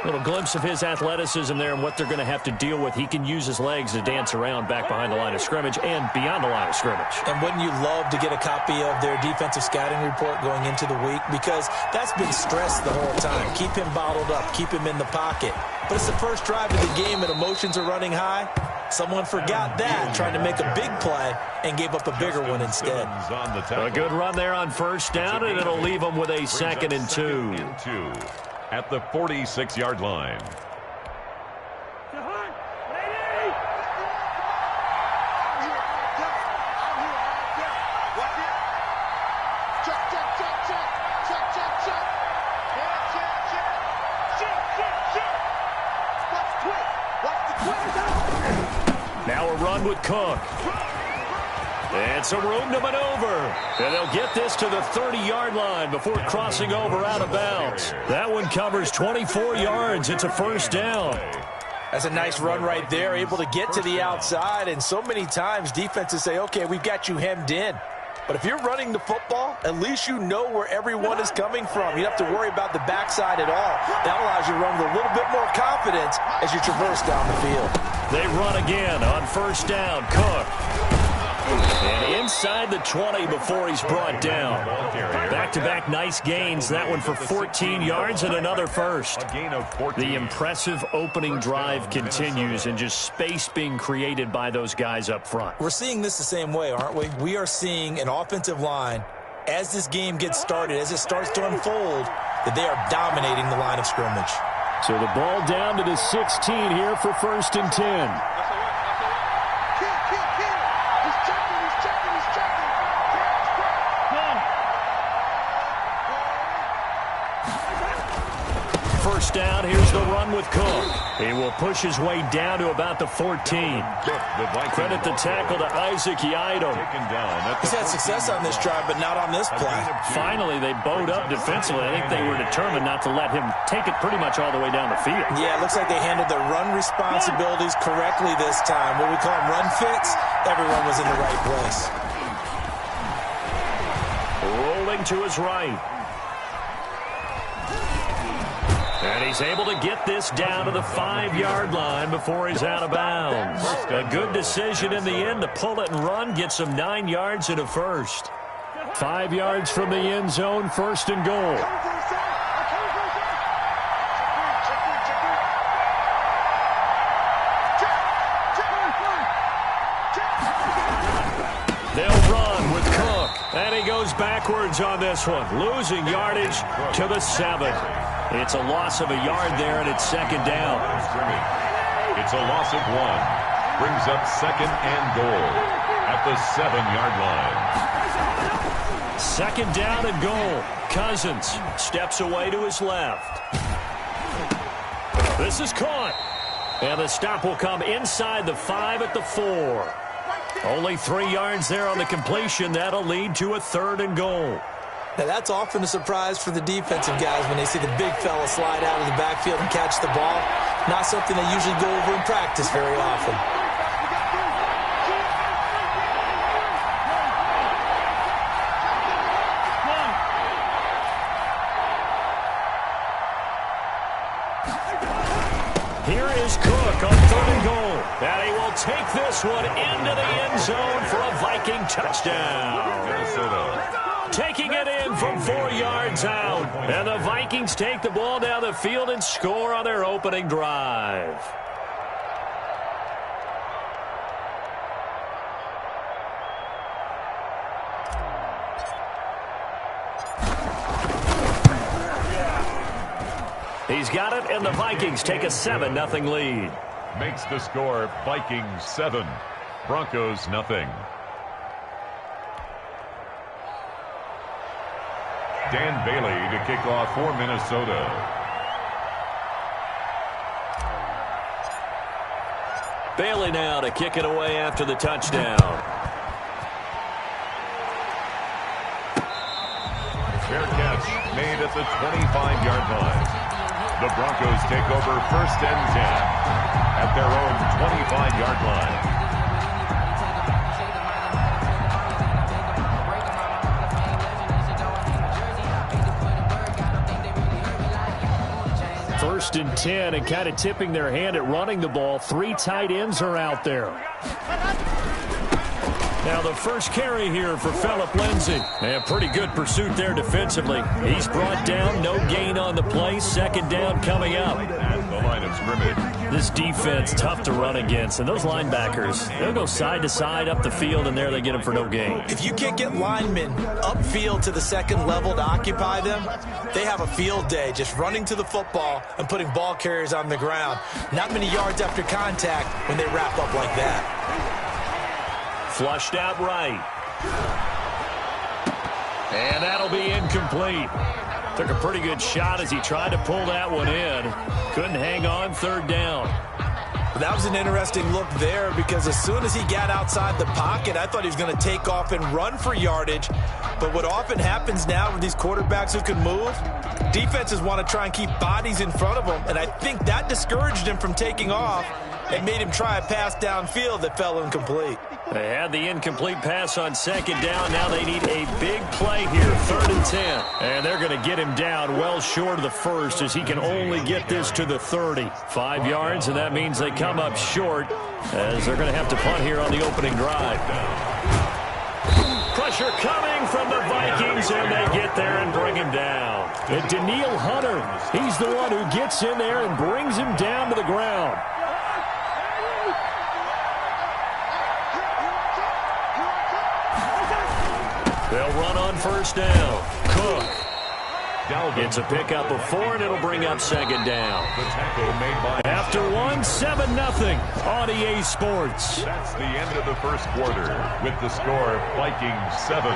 Little glimpse of his athleticism there and what they're going to have to deal with. He can use his legs to dance around back behind the line of scrimmage and beyond the line of scrimmage. And wouldn't you love to get a copy of their defensive scouting report going into the week? Because that's been stressed the whole time. Keep him bottled up. Keep him in the pocket. But it's the first drive of the game and emotions are running high. Someone forgot that, trying to make a big play and gave up a bigger one instead. A good run there on first down, and it'll leave them with a 2nd and 2. At the 46-yard line. Now a run with Cook. And some room to maneuver. And they'll get this to the 30-yard line before crossing over out of bounds. That one covers 24 yards. It's a first down. That's a nice run right there, able to get to the outside. And so many times defenses say, okay, we've got you hemmed in. But if you're running the football, at least you know where everyone is coming from. You don't have to worry about the backside at all. That allows you to run with a little bit more confidence as you traverse down the field. They run again on first down. Cook. And inside the 20 before he's brought down. Back-to-back nice gains. That one for 14 yards and another first. The impressive opening drive continues and just space being created by those guys up front. We're seeing this the same way, aren't we? We are seeing an offensive line, as this game gets started, as it starts to unfold, that they are dominating the line of scrimmage. So the ball down to the 16 here for 1st and 10. First down, here's the run with Cook. He will push his way down to about the 14. Credit the tackle to Isaac Yiadom. He's had success on this drive, but not on this play. Finally, they bowed up defensively. I think they were determined not to let him take it pretty much all the way down the field. Yeah, it looks like they handled their run responsibilities correctly this time. What we call them run fits, everyone was in the right place. Rolling to his right. And he's able to get this down to the 5-yard line before he's out of bounds. A good decision in the end to pull it and run, get some 9 yards and a first. 5 yards from the end zone, 1st and goal. They'll run with Cook, and he goes backwards on this one, losing yardage to the 7. It's a loss of a yard there, and it's 2nd down. It's a loss of 1. Brings up 2nd and goal at the 7-yard line. 2nd down and goal. Cousins steps away to his left. This is caught. And the stop will come inside the 5 at the 4. Only 3 yards there on the completion. That'll lead to a 3rd and goal. Now, that's often a surprise for the defensive guys when they see the big fella slide out of the backfield and catch the ball. Not something they usually go over in practice very often. Here is Cook on 3rd and goal. And he will take this one into the end zone for a Viking touchdown. Minnesota. Taking it in from 4 yards out. And the Vikings take the ball down the field and score on their opening drive. He's got it, and the Vikings take a 7-0 lead. Makes the score Vikings 7, Broncos 0. Dan Bailey to kick off for Minnesota. Bailey now to kick it away after the touchdown. Fair catch made at the 25-yard line. The Broncos take over 1st and 10 at their own 25-yard line. First and 10, and kind of tipping their hand at running the ball. 3 tight ends are out there. Now the first carry here for Phillip Lindsay. And pretty good pursuit there defensively. He's brought down, no gain on the play. 2nd down coming up. At the line of scrimmage. This defense tough to run against, and those linebackers, they'll go side to side up the field, and there they get them for no gain. If you can't get linemen upfield to the 2nd level to occupy them, they have a field day just running to the football and putting ball carriers on the ground. Not many yards after contact when they wrap up like that. Flushed out right. And that'll be incomplete. Took a pretty good shot as he tried to pull that one in. Couldn't hang on, 3rd down. That was an interesting look there because as soon as he got outside the pocket, I thought he was going to take off and run for yardage. But what often happens now with these quarterbacks who can move, defenses want to try and keep bodies in front of them. And I think that discouraged him from taking off and made him try a pass downfield that fell incomplete. They had the incomplete pass on second down. Now they need a big play here, 3rd and 10. And they're going to get him down well short of the first as he can only get this to the 30. 5 yards, and that means they come up short as they're going to have to punt here on the opening drive. Pressure coming from the Vikings, and they get there and bring him down. And Daniil Hunter, he's the one who gets in there and brings him down to the ground. They'll run on first down. Cook. It's a pickup of 4, and it'll bring up second down. After 1, 7-0 on EA Sports. That's the end of the first quarter with the score Vikings 7,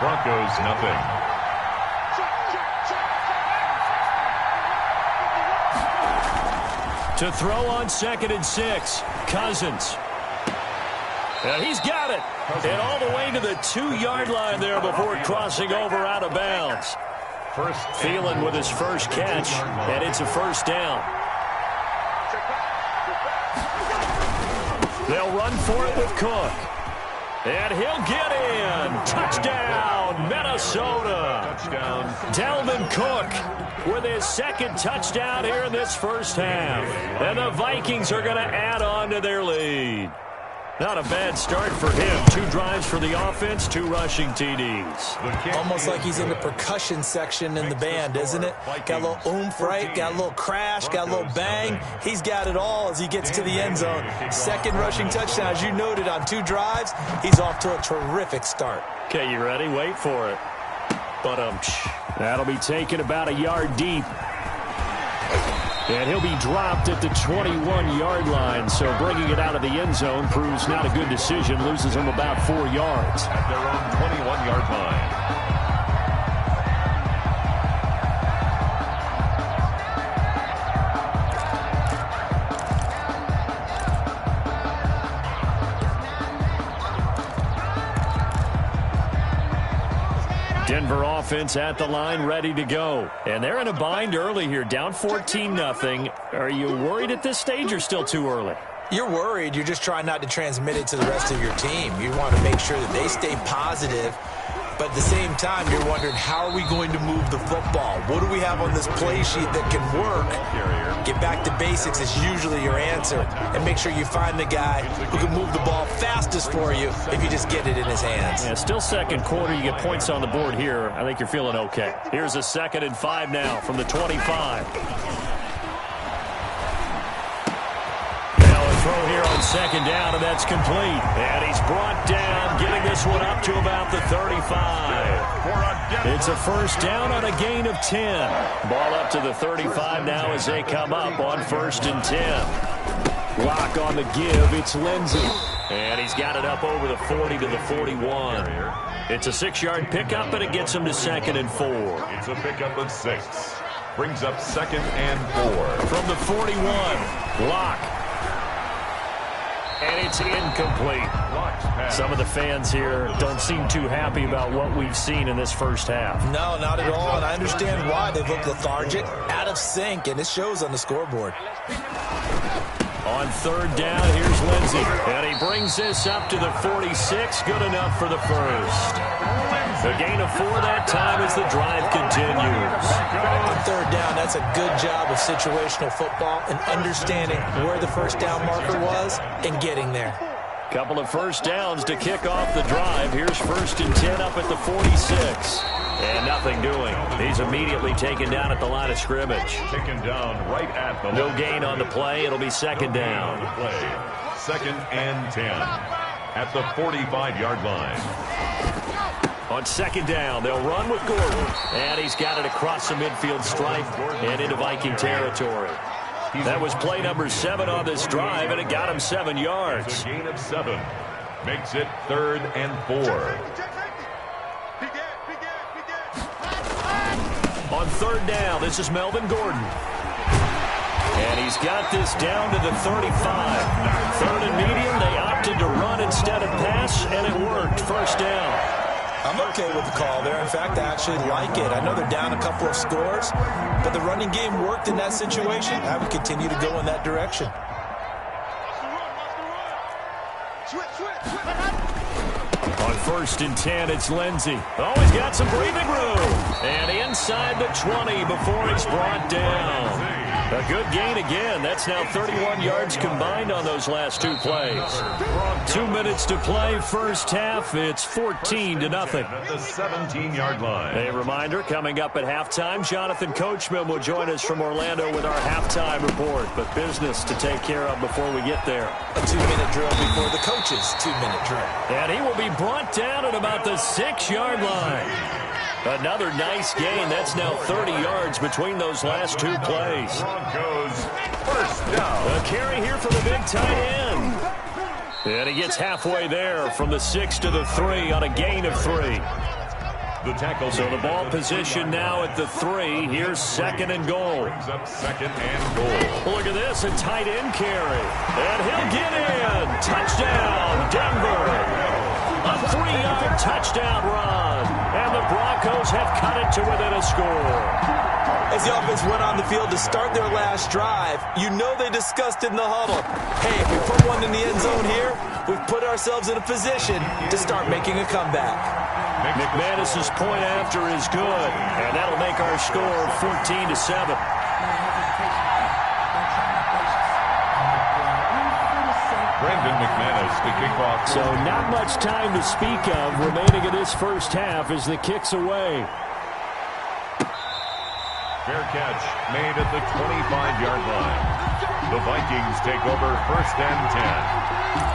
Broncos 0. To throw on 2nd and 6, Cousins. And he's got it. And all the way to the 2-yard line there before crossing over out of bounds. Thielen with his first catch, and it's a first down. They'll run for it with Cook. And he'll get in. Touchdown, Minnesota. Touchdown. Dalvin Cook with his 2nd touchdown here in this first half. And the Vikings are going to add on to their lead. Not a bad start for him. 2 drives for the offense, 2 rushing TDs. Almost like he's in the percussion section in the band, isn't it? Got a little oomph, right? Got a little crash, got a little bang. He's got it all as he gets to the end zone. 2nd rushing touchdown, as you noted, on 2 drives. He's off to a terrific start. Okay, you ready? Wait for it. That'll be taken about a yard deep. And he'll be dropped at the 21-yard line, so bringing it out of the end zone proves not a good decision. Loses him about 4 yards. At their own 21-yard line. Denver offense at the line, ready to go. And they're in a bind early here, down 14-0. Are you worried at this stage or still too early? You're worried. You're just trying not to transmit it to the rest of your team. You want to make sure that they stay positive. But at the same time, you're wondering, how are we going to move the football? What do we have on this play sheet that can work? Get back to basics is usually your answer. And make sure you find the guy who can move the ball fastest for you if you just get it in his hands. Yeah, still second quarter. You get points on the board here. I think you're feeling okay. Here's a 2nd and 5 now from the 25. Throw here on 2nd down, and that's complete. And he's brought down, getting this one up to about the 35. It's a first down on a gain of 10. Ball up to the 35 now as they come up on 1st and 10. Lock on the give, it's Lindsey. And he's got it up over the 40 to the 41. It's a 6-yard pickup, and it gets him to 2nd and 4. It's a pickup of 6. Brings up 2nd and 4. From the 41, Lock. And it's incomplete. Some of the fans here don't seem too happy about what we've seen in this first half. No, not at all, and I understand why. They've looked lethargic, out of sync, and it shows on the scoreboard. On 3rd down, here's Lindsey. And he brings this up to the 46. Good enough for the first. A gain of 4 that time as the drive continues. On 3rd down, that's a good job of situational football and understanding where the first down marker was and getting there. Couple of first downs to kick off the drive. Here's 1st and 10 up at the 46. And nothing doing. He's immediately taken down at the line of scrimmage. Taken down right at the no gain on the play. It'll be 2nd down. 2nd and 10 at the 45-yard line. On 2nd down, they'll run with Gordon. And he's got it across the midfield stripe and into Viking territory. That was play number 7 on this drive, and it got him 7 yards. It's a gain of 7. Makes it 3rd and 4. On 3rd down, this is Melvin Gordon. And he's got this down to the 35. 3rd and medium, they opted to run instead of pass, and it worked. First down. I'm okay with the call there. In fact, I actually like it. I know they're down a couple of scores, but the running game worked in that situation. I would continue to go in that direction. On 1st and 10, it's Lindsey. Oh, he's got some breathing room. And inside the 20 before it's brought down. A good gain again. That's now 31 yards combined on those last two plays. 2 minutes to play, first half. It's 14-0. At the 17-yard line. A reminder, coming up at halftime, Jonathan Coachman will join us from Orlando with our halftime report. But business to take care of before we get there. A 2-minute drill before the coach's 2-minute drill. And he will be brought down at about the 6-yard line. Another nice gain. That's now 30 yards between those last two plays. Broncos first down. A carry here for the big tight end. And he gets halfway there from the 6 to the 3 on a gain of 3. The tackle. So the ball position now at the 3. Here's 2nd and goal. Brings up 2nd and goal. Look at this, a tight end carry. And he'll get in. Touchdown, Denver. A 3-yard touchdown run. And the Broncos have cut it to within a score. As the offense went on the field to start their last drive, you know they discussed in the huddle. Hey, if we put one in the end zone here, we've put ourselves in a position to start making a comeback. McManus's point after is good, and that'll make our score 14-7. Brandon McManus to kick off. So not much time to speak of remaining in this first half as the kick's away. Fair catch made at the 25-yard line. The Vikings take over 1st and 10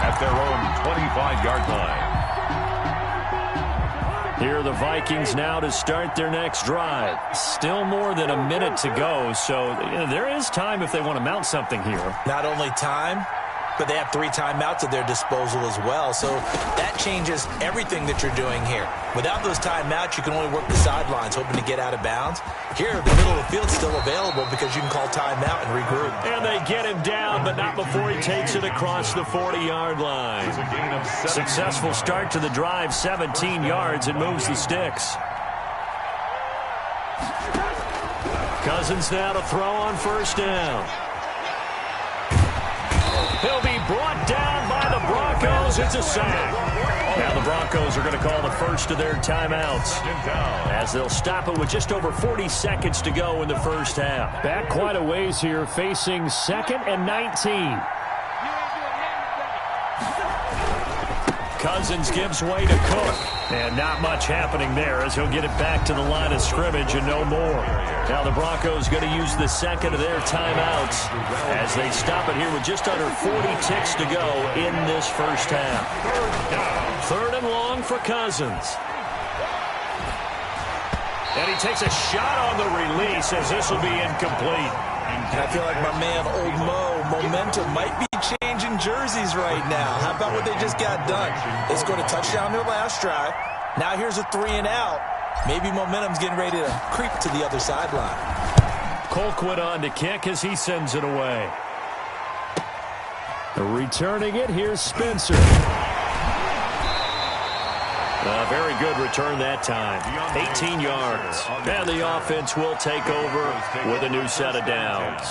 at their own 25-yard line. Here are the Vikings now to start their next drive. Still more than a minute to go, so there is time if they want to mount something here. Not only time, but they have 3 timeouts at their disposal as well. So that changes everything that you're doing here. Without those timeouts, you can only work the sidelines, hoping to get out of bounds. Here, the middle of the field's still available because you can call timeout and regroup. And they get him down, but not before he takes it across the 40-yard line. It's a gain of 7. Successful start to the drive, 17 yards. It moves the sticks. Cousins now to throw on 1st down. He'll be brought down by the Broncos. It's a sack. Now the Broncos are going to call the first of their timeouts as they'll stop it with just over 40 seconds to go in the first half. Back quite a ways here, facing 2nd and 19. Cousins gives way to Cook. And not much happening there as he'll get it back to the line of scrimmage and no more. Now the Broncos going to use the 2nd of their timeouts as they stop it here with just under 40 ticks to go in this first half. 3rd and long for Cousins. And he takes a shot on the release as this will be incomplete. And I feel like my man, Old Mo, momentum might be changing jerseys right now. How about what they just got done? They scored a touchdown their last drive. Now here's a 3 and out. Maybe momentum's getting ready to creep to the other sideline. Colquitt on to kick as he sends it away. Returning it, here's Spencer. A very good return that time. 18 yards. And the offense will take over with a new set of downs.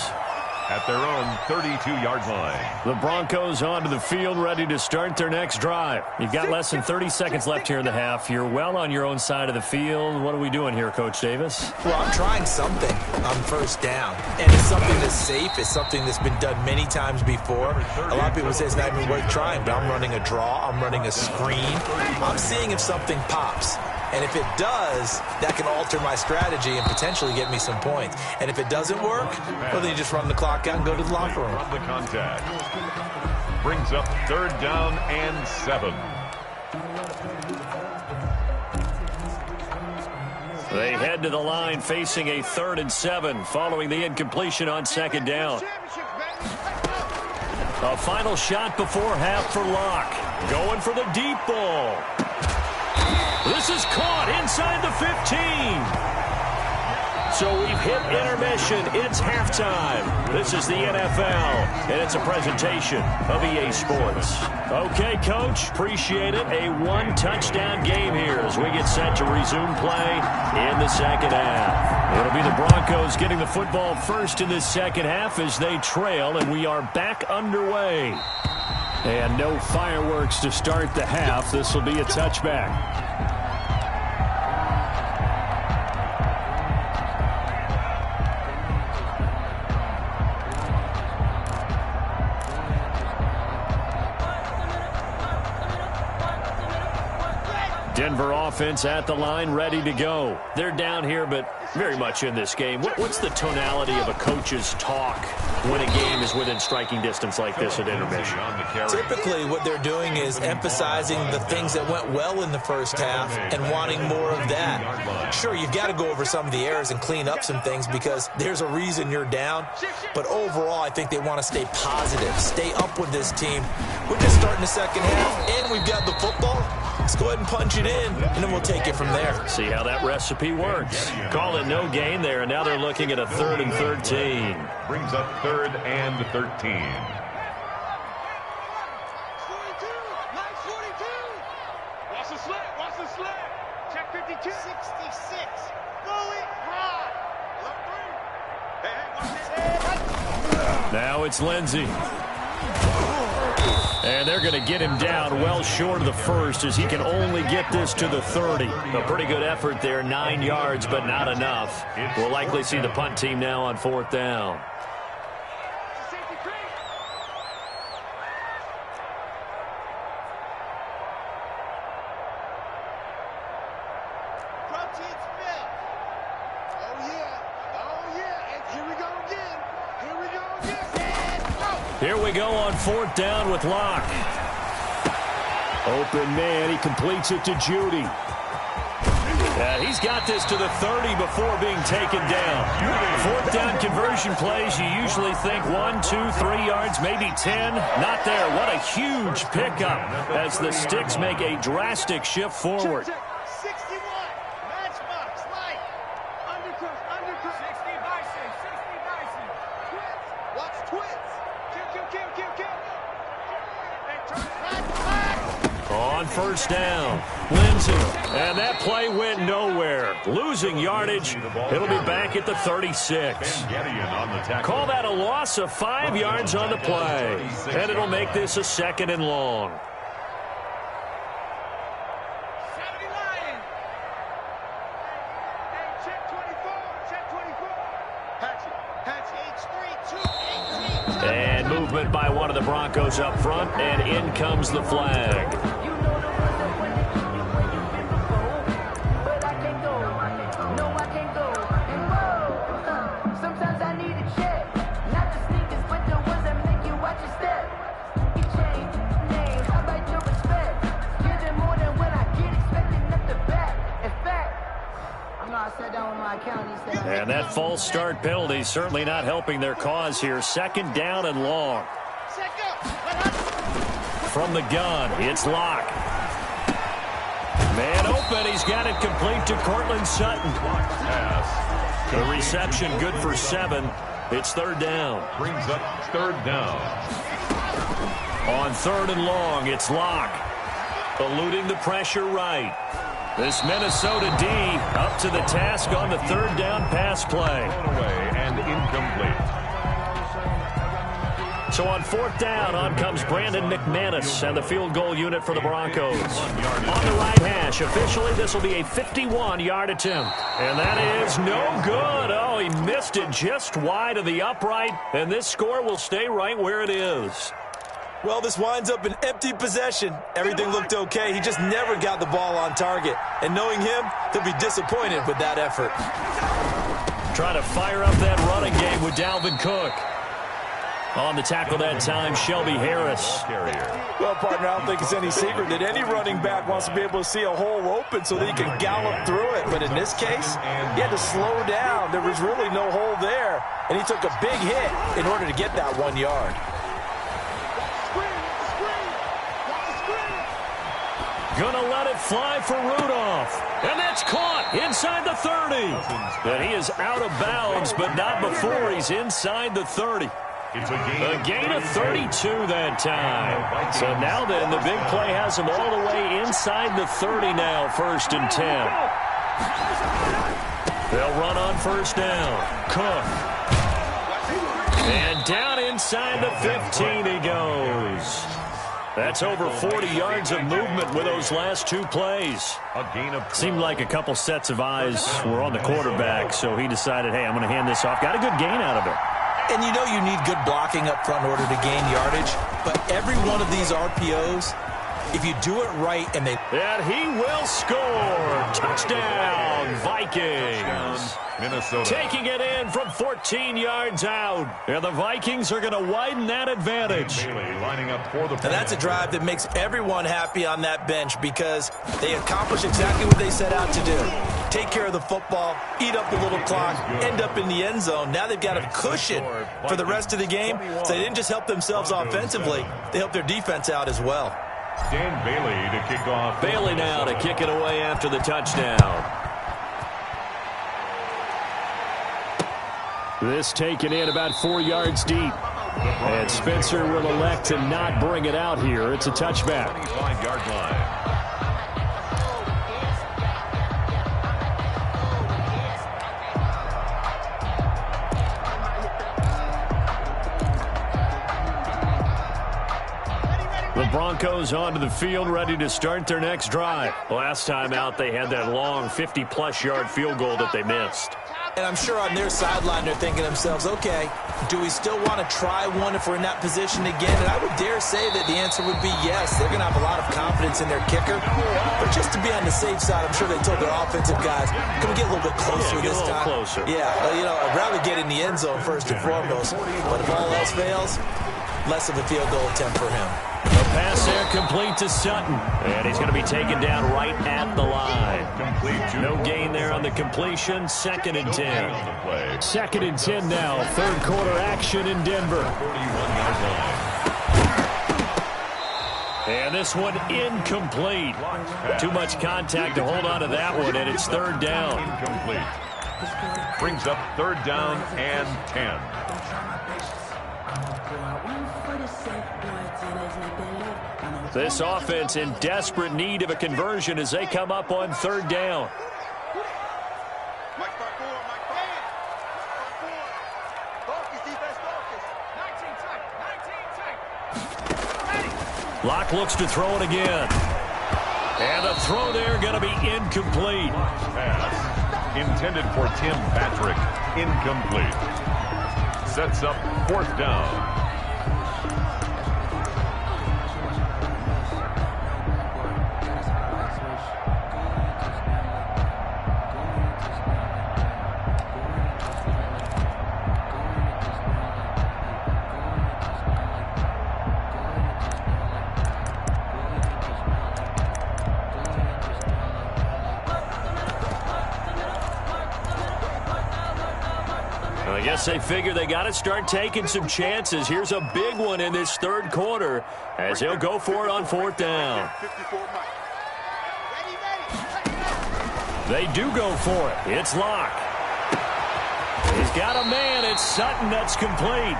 At their own 32-yard line. The Broncos onto the field, ready to start their next drive. You've got less than 30 seconds left here in the half. You're well on your own side of the field. What are we doing here, Coach Davis? Well, I'm trying something on 1st down. And it's something that's safe. It's something that's been done many times before. A lot of people say it's not even worth trying, but I'm running a draw. I'm running a screen. I'm seeing if something pops. And if it does, that can alter my strategy and potentially get me some points. And if it doesn't work, well, then you just run the clock out and go to the locker room. From the contact. Brings up 3rd down and 7. They head to the line facing a 3rd and 7 following the incompletion on 2nd down. A final shot before half for Locke. Going for the deep ball. This is caught inside the 15. So we've hit intermission. It's halftime. This is the NFL, and it's a presentation of EA Sports. Okay, Coach, appreciate it. A 1-touchdown game here as we get set to resume play in the second half. It'll be the Broncos getting the football first in this second half as they trail, and we are back underway. And no fireworks to start the half. This will be a touchback. Denver offense at the line, ready to go. They're down here, but very much in this game. What's the tonality of a coach's talk when a game is within striking distance like this at intermission? Typically, what they're doing is emphasizing the things that went well in the first half and wanting more of that. Sure, you've got to go over some of the errors and clean up some things because there's a reason you're down. But overall, I think they want to stay positive, stay up with this team. We're just starting the second half, and we've got the football. Let's go ahead and punch it in, and then we'll take it from there. See how that recipe works. Call it no gain there, and now they're looking at a 3rd and 13. Brings up 3rd and 13. 42. Nice 42. Watch the slant. Watch the slant. Check 52. 66. Go it. Ride. Hey, now it's Lindsey. And they're going to get him down well short of the first as he can only get this to the 30. A pretty good effort there, 9 yards, but not enough. We'll likely see the punt team now on 4th down. Here we go on 4th down with Locke. Open man, he completes it to Judy. He's got this to the 30 before being taken down. 4th down conversion plays, you usually think 1, 2, 3 yards, maybe 10. Not there. What a huge pickup as the Sticks make a drastic shift forward. 61. Matchbox. Light. Undercut. 60 Bison. Twits. Watch twits. Kill. On 1st down, Lindsey. And that play went nowhere. Losing yardage. It'll be back at the 36. Call that a loss of 5 yards on the play. And it'll make this a 2nd and long. And movement by one of the Broncos up front, and in comes the flag. And that false start penalty certainly not helping their cause here. 2nd down and long. From the gun, it's Locke. Man open, he's got it complete to Cortland Sutton. The reception good for 7. It's 3rd down. Brings up 3rd down. On 3rd and long, it's Locke. Eluding the pressure right. This Minnesota D up to the task on the 3rd down pass play. Away and incomplete. So on 4th down, on comes Brandon McManus and the field goal unit for the Broncos. On the right hash, officially this will be a 51-yard attempt. And that is no good. Oh, he missed it just wide of the upright, and this score will stay right where it is. Well, this winds up an empty possession. Everything looked okay. He just never got the ball on target. And knowing him, he'll be disappointed with that effort. Trying to fire up that running game with Dalvin Cook. On the tackle that time, Shelby Harris. Well, partner, I don't think it's any secret that any running back wants to be able to see a hole open so that he can gallop through it. But in this case, he had to slow down. There was really no hole there. And he took a big hit in order to get that 1 yard. Gonna let it fly for Rudolph. And that's caught inside the 30. And he is out of bounds, but not before he's inside the 30. It's a gain of 32 that time. So now then, the big play has him all the way inside the 30 now, 1st and 10. They'll run on 1st down. Cook. And down inside the 15 he goes. That's over 40 yards of movement with those last 2 plays. A gain of Seemed like a couple sets of eyes were on the quarterback, so he decided, hey, I'm going to hand this off. Got a good gain out of it. And you know you need good blocking up front in order to gain yardage, but every one of these RPOs, if you do it right and they... And he will score. Touchdown, Vikings. Minnesota. Taking it in from 14 yards out. And the Vikings are going to widen that advantage. Bailey lining up for the And that's a drive that makes everyone happy on that bench because they accomplish exactly what they set out to do. Take care of the football, eat up the little clock, end up in the end zone. Now they've got a cushion for the rest of the game. So they didn't just help themselves offensively, they helped their defense out as well. Dan Bailey to kick off. Bailey now to kick it away after the touchdown. This taken in about 4 yards deep. And Spencer will elect to not bring it out here. It's a touchback. 25-yard line. The Broncos onto the field, ready to start their next drive. Last time out, they had that long 50-plus yard field goal that they missed. And I'm sure on their sideline they're thinking to themselves, okay, do we still want to try one if we're in that position again? And I would dare say that the answer would be yes. They're going to have a lot of confidence in their kicker. But just to be on the safe side, I'm sure they told their offensive guys, can we get a little bit closer this time? Closer. Yeah, you know, I'd rather get in the end zone first and foremost. But if all else fails, less of a field goal attempt for him. A pass there complete to Sutton. And he's going to be taken down right at the line. No gain there on the completion. 2nd and 10. 2nd and 10 now. Third quarter action in Denver. 41-yard line. And this one incomplete. Too much contact to hold on to that one, and it's 3rd down. Incomplete. Brings up 3rd down and 10. This offense in desperate need of a conversion as they come up on 3rd down. Locke looks to throw it again. And the throw there going to be incomplete. Pass intended for Tim Patrick. Incomplete. Sets up 4th down. I guess they figure they got to start taking some chances. Here's a big one in this 3rd quarter as he'll go for it on 4th down. They do go for it. It's Locke. He's got a man. It's Sutton. That's complete.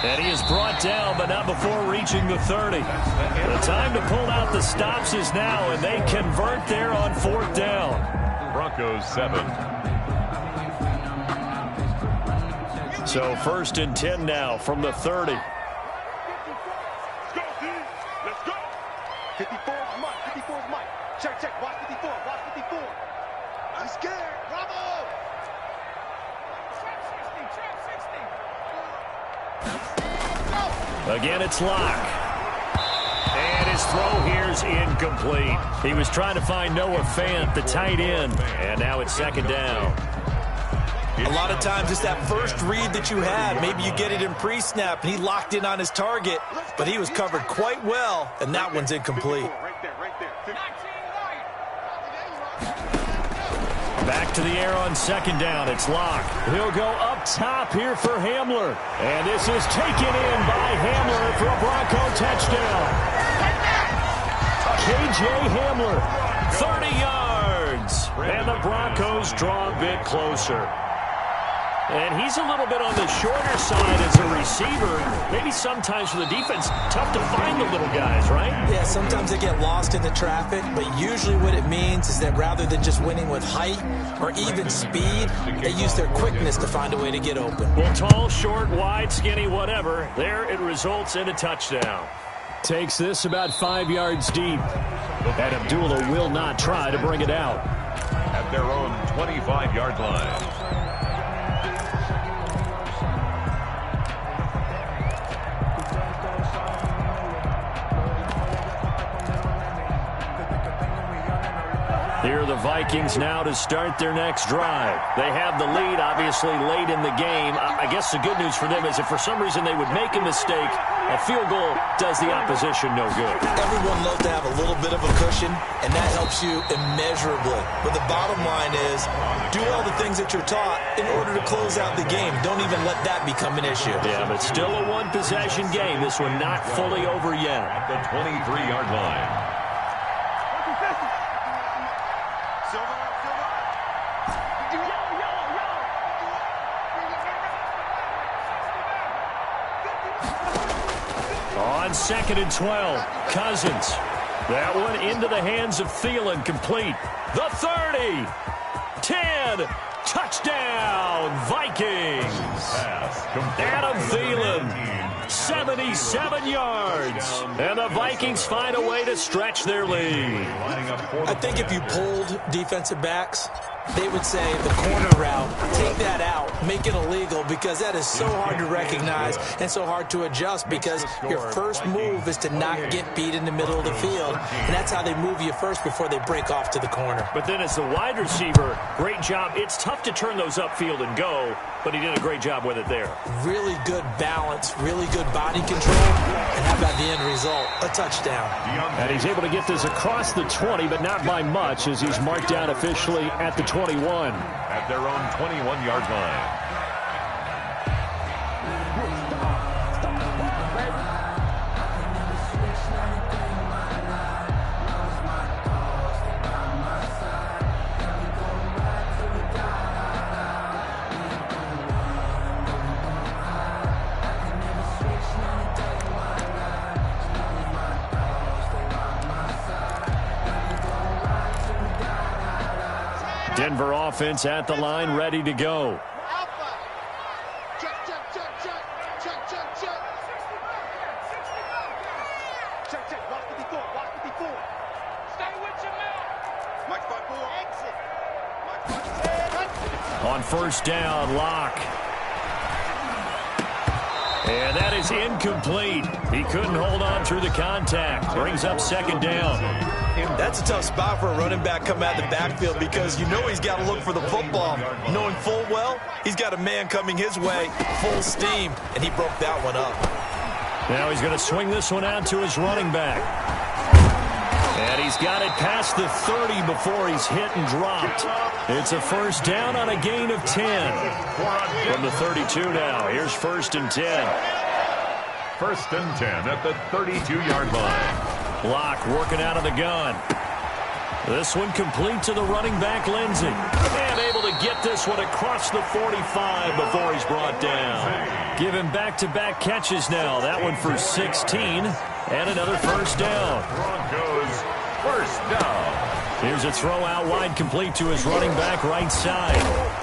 And he is brought down, but not before reaching the 30. The time to pull out the stops is now, and they convert there on 4th down. Broncos 7. So 1st and 10 now from the 30. Let's go. 54 is Mike. 54 is Mike. Check. Watch 54. Watch 54. I'm scared. Bravo. Trap 60. Again, it's Locke. And his throw here's incomplete. He was trying to find Noah Fant, the tight end. And now it's 2nd down. A lot of times it's that first read that you had. Maybe you get it in pre-snap, and he locked in on his target, but he was covered quite well, and that one's incomplete. Back to the air on 2nd down. It's Locke. He'll go up top here for Hamler. And this is taken in by Hamler for a Bronco touchdown. K.J. Hamler, 30 yards. And the Broncos draw a bit closer. And he's a little bit on the shorter side as a receiver. Maybe sometimes for the defense, tough to find the little guys, right? Yeah, sometimes they get lost in the traffic, but usually what it means is that rather than just winning with height or even speed, they use their quickness to find a way to get open. Well, tall, short, wide, skinny, whatever, there it results in a touchdown. Takes this about 5 yards deep. And Abdullah will not try to bring it out. At their own 25-yard line. Here are the Vikings now to start their next drive. They have the lead, obviously, late in the game. I guess the good news for them is if for some reason they would make a mistake, a field goal does the opposition no good. Everyone loves to have a little bit of a cushion, and that helps you immeasurably. But the bottom line is, do all the things that you're taught in order to close out the game. Don't even let that become an issue. Yeah, but still a one-possession game. This one not fully over yet. At the 23-yard line. On 2nd and 12, Cousins. That one into the hands of Thielen, complete. The 30, 10, touchdown, Vikings. Adam Thielen, 77 yards. And the Vikings find a way to stretch their lead. I think if you polled defensive backs, they would say the corner route, take that out, make it illegal, because that is so hard to recognize and so hard to adjust, because your first move is to not get beat in the middle of the field, and that's how they move you first before they break off to the corner. But then as the wide receiver, great job. It's tough to turn those upfield and go, but he did a great job with it there. Really good balance, really good body control, and how about the end result? A touchdown. And he's able to get this across the 20, but not by much, as he's marked down officially at the 21. At their own 21-yard line. Denver offense at the line, ready to go. Alpha. Check, check, check, check. Check, check, check. Check, check. Watch 54. Watch 54. Stay with your man. Mike 5-4. Exit. On first down, Locke. And that is incomplete. He couldn't hold on through the contact. Brings up 2nd down. That's a tough spot for a running back coming out of the backfield, because you know he's got to look for the football, knowing full well he's got a man coming his way full steam, and he broke that one up. Now he's going to swing this one out to his running back. And he's got it past the 30 before he's hit and dropped. It's a first down on a gain of 10. From the 32 now, here's 1st and 10. 1st and 10 at the 32-yard line. Locke working out of the gun. This one complete to the running back, Lindsey. And able to get this one across the 45 before he's brought down. Give him back-to-back catches now. That one for 16 and another first down. Broncos first down. Here's a throw out wide, complete to his running back right side.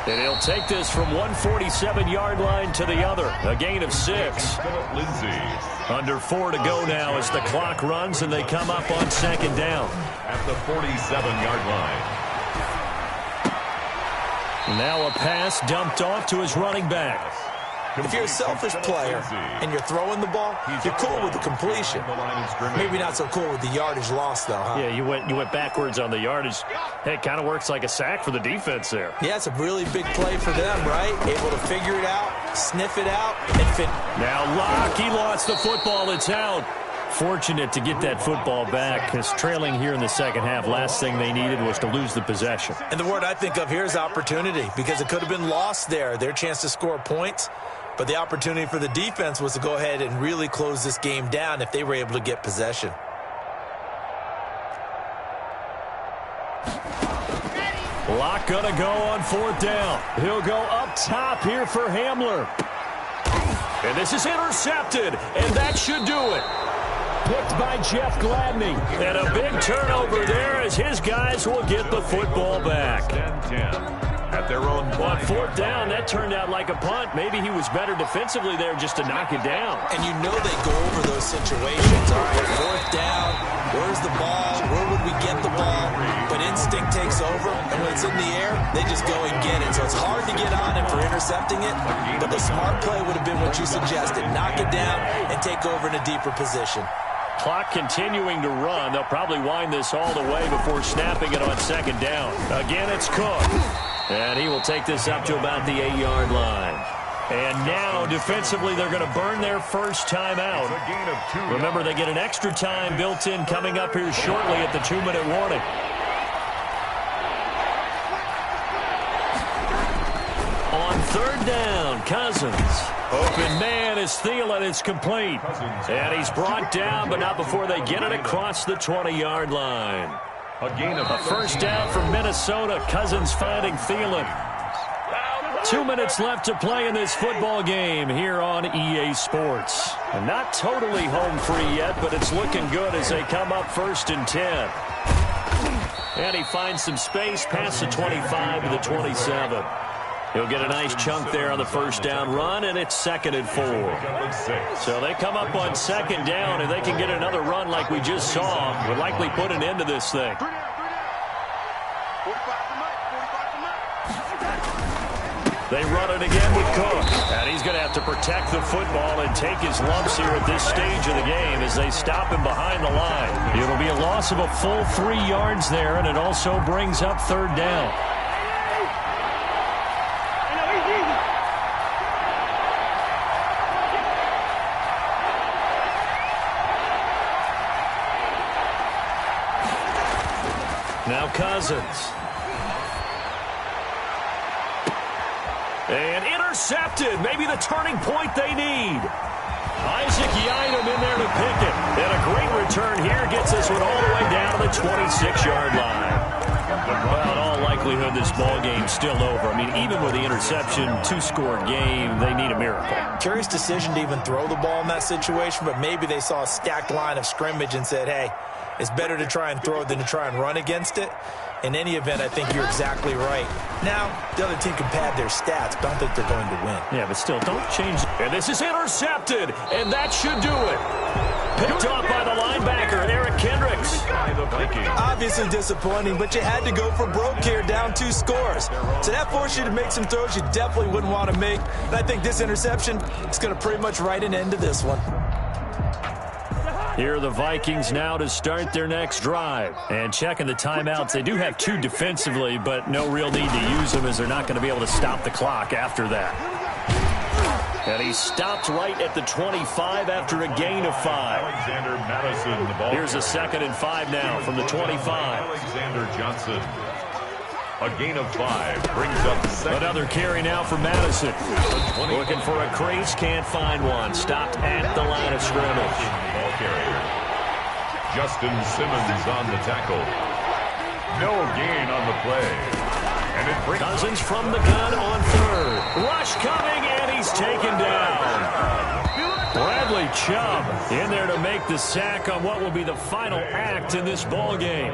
And he'll take this from 147-yard line to the other. A gain of 6. Lindsey. Under 4 to go now as the clock runs and they come up on 2nd down. At the 47-yard line. Now a pass dumped off to his running back. If you're a selfish player and you're throwing the ball, you're cool with the completion. Maybe not so cool with the yardage loss, though, huh? Yeah, you went backwards on the yardage. Hey, it kind of works like a sack for the defense there. Yeah, it's a really big play for them, right? Able to figure it out, sniff it out, and fit. Now Locke, he lost the football. It's out. Fortunate to get that football back, because trailing here in the second half, last thing they needed was to lose the possession. And the word I think of here is opportunity, because it could have been lost there. Their chance to score points. But the opportunity for the defense was to go ahead and really close this game down if they were able to get possession. Locke gonna go on 4th down. He'll go up top here for Hamler. And this is intercepted, and that should do it. Picked by Jeff Gladney. And a big turnover there as his guys will get the football back. at their own. On fourth down, that turned out like a punt. Maybe he was better defensively there just to knock it down. And you know they go over those situations. All right, fourth down, where's the ball? Where would we get the ball? But instinct takes over, and when it's in the air, they just go and get it. So it's hard to get on him for intercepting it, but the smart play would have been what you suggested. Knock it down and take over in a deeper position. Clock continuing to run. They'll probably wind this all the way before snapping it on second down. Again, it's Cook. And he will take this up to about the 8-yard line. And now, defensively, they're going to burn their first time out. Remember, they get an extra time built in coming up here shortly at the 2-minute warning. On third down, Cousins. Open man is Thielen. It's complete. And he's brought down, but not before they get it across the 20-yard line. A first down for Minnesota. Cousins finding Thielen. 2 minutes left to play in this football game here on EA Sports. And not totally home free yet, but it's looking good as they come up 1st and 10. And he finds some space past the 25 to the 27. He'll get a nice chunk there on the first down run, and it's 2nd and 4. So they come up on second down, and they can get another run like we just saw. Would likely put an end to this thing. They run it again with Cook. And he's going to have to protect the football and take his lumps here at this stage of the game as they stop him behind the line. It'll be a loss of a full 3 yards there, and it also brings up third down. Now Cousins. And intercepted. Maybe the turning point they need. Isaac Yiadom in there to pick it. And a great return here gets this one all the way down to the 26-yard line. Well, in all likelihood, this ball game's still over. I mean, even with the interception, 2-score game, they need a miracle. Curious decision to even throw the ball in that situation, but maybe they saw a stacked line of scrimmage and said, hey, it's better to try and throw it than to try and run against it. In any event, I think you're exactly right. Now, the other team can pad their stats, but I don't think they're going to win. Yeah, but still, don't change. And this is intercepted, and that should do it. Picked off by the linebacker, Eric Kendricks. Obviously disappointing, but you had to go for broke here, down 2 scores. So that forced you to make some throws you definitely wouldn't want to make. And I think this interception is going to pretty much write an end to this one. Here are the Vikings now to start their next drive. And checking the timeouts, they do have 2 defensively, but no real need to use them as they're not going to be able to stop the clock after that. And he stopped right at the 25 after a gain of 5. Alexander Madison, the ball. Here's a 2nd and 5 now from the 25. Alexander Johnson. A gain of 5 brings up 2nd. Another carry now for Madison. Looking for a crease, can't find one. Stopped at the line of scrimmage. Ball carrier. Justin Simmons on the tackle. No gain on the play. And it brings Cousins from the gun on 3rd. Rush coming, and he's taken down. Bradley Chubb in there to make the sack on what will be the final act in this ball game.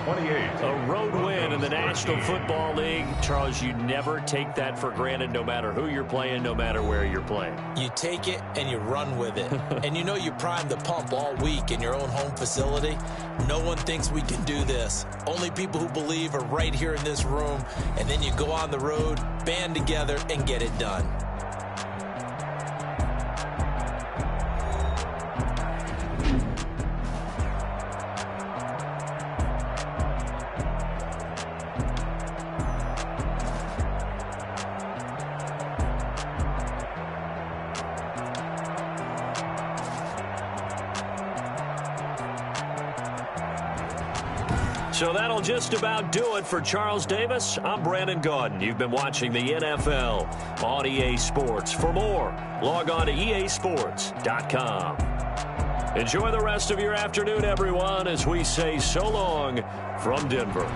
28. A road win in the National Football League. Charles, you never take that for granted no matter who you're playing, no matter where you're playing. You take it and you run with it. And you know you primed the pump all week in your own home facility. No one thinks we can do this. Only people who believe are right here in this room. And then you go on the road, band together, and get it done. So that'll just about do it for Charles Davis. I'm Brandon Gaudin. You've been watching the NFL on EA Sports. For more, log on to easports.com. Enjoy the rest of your afternoon, everyone, as we say so long from Denver.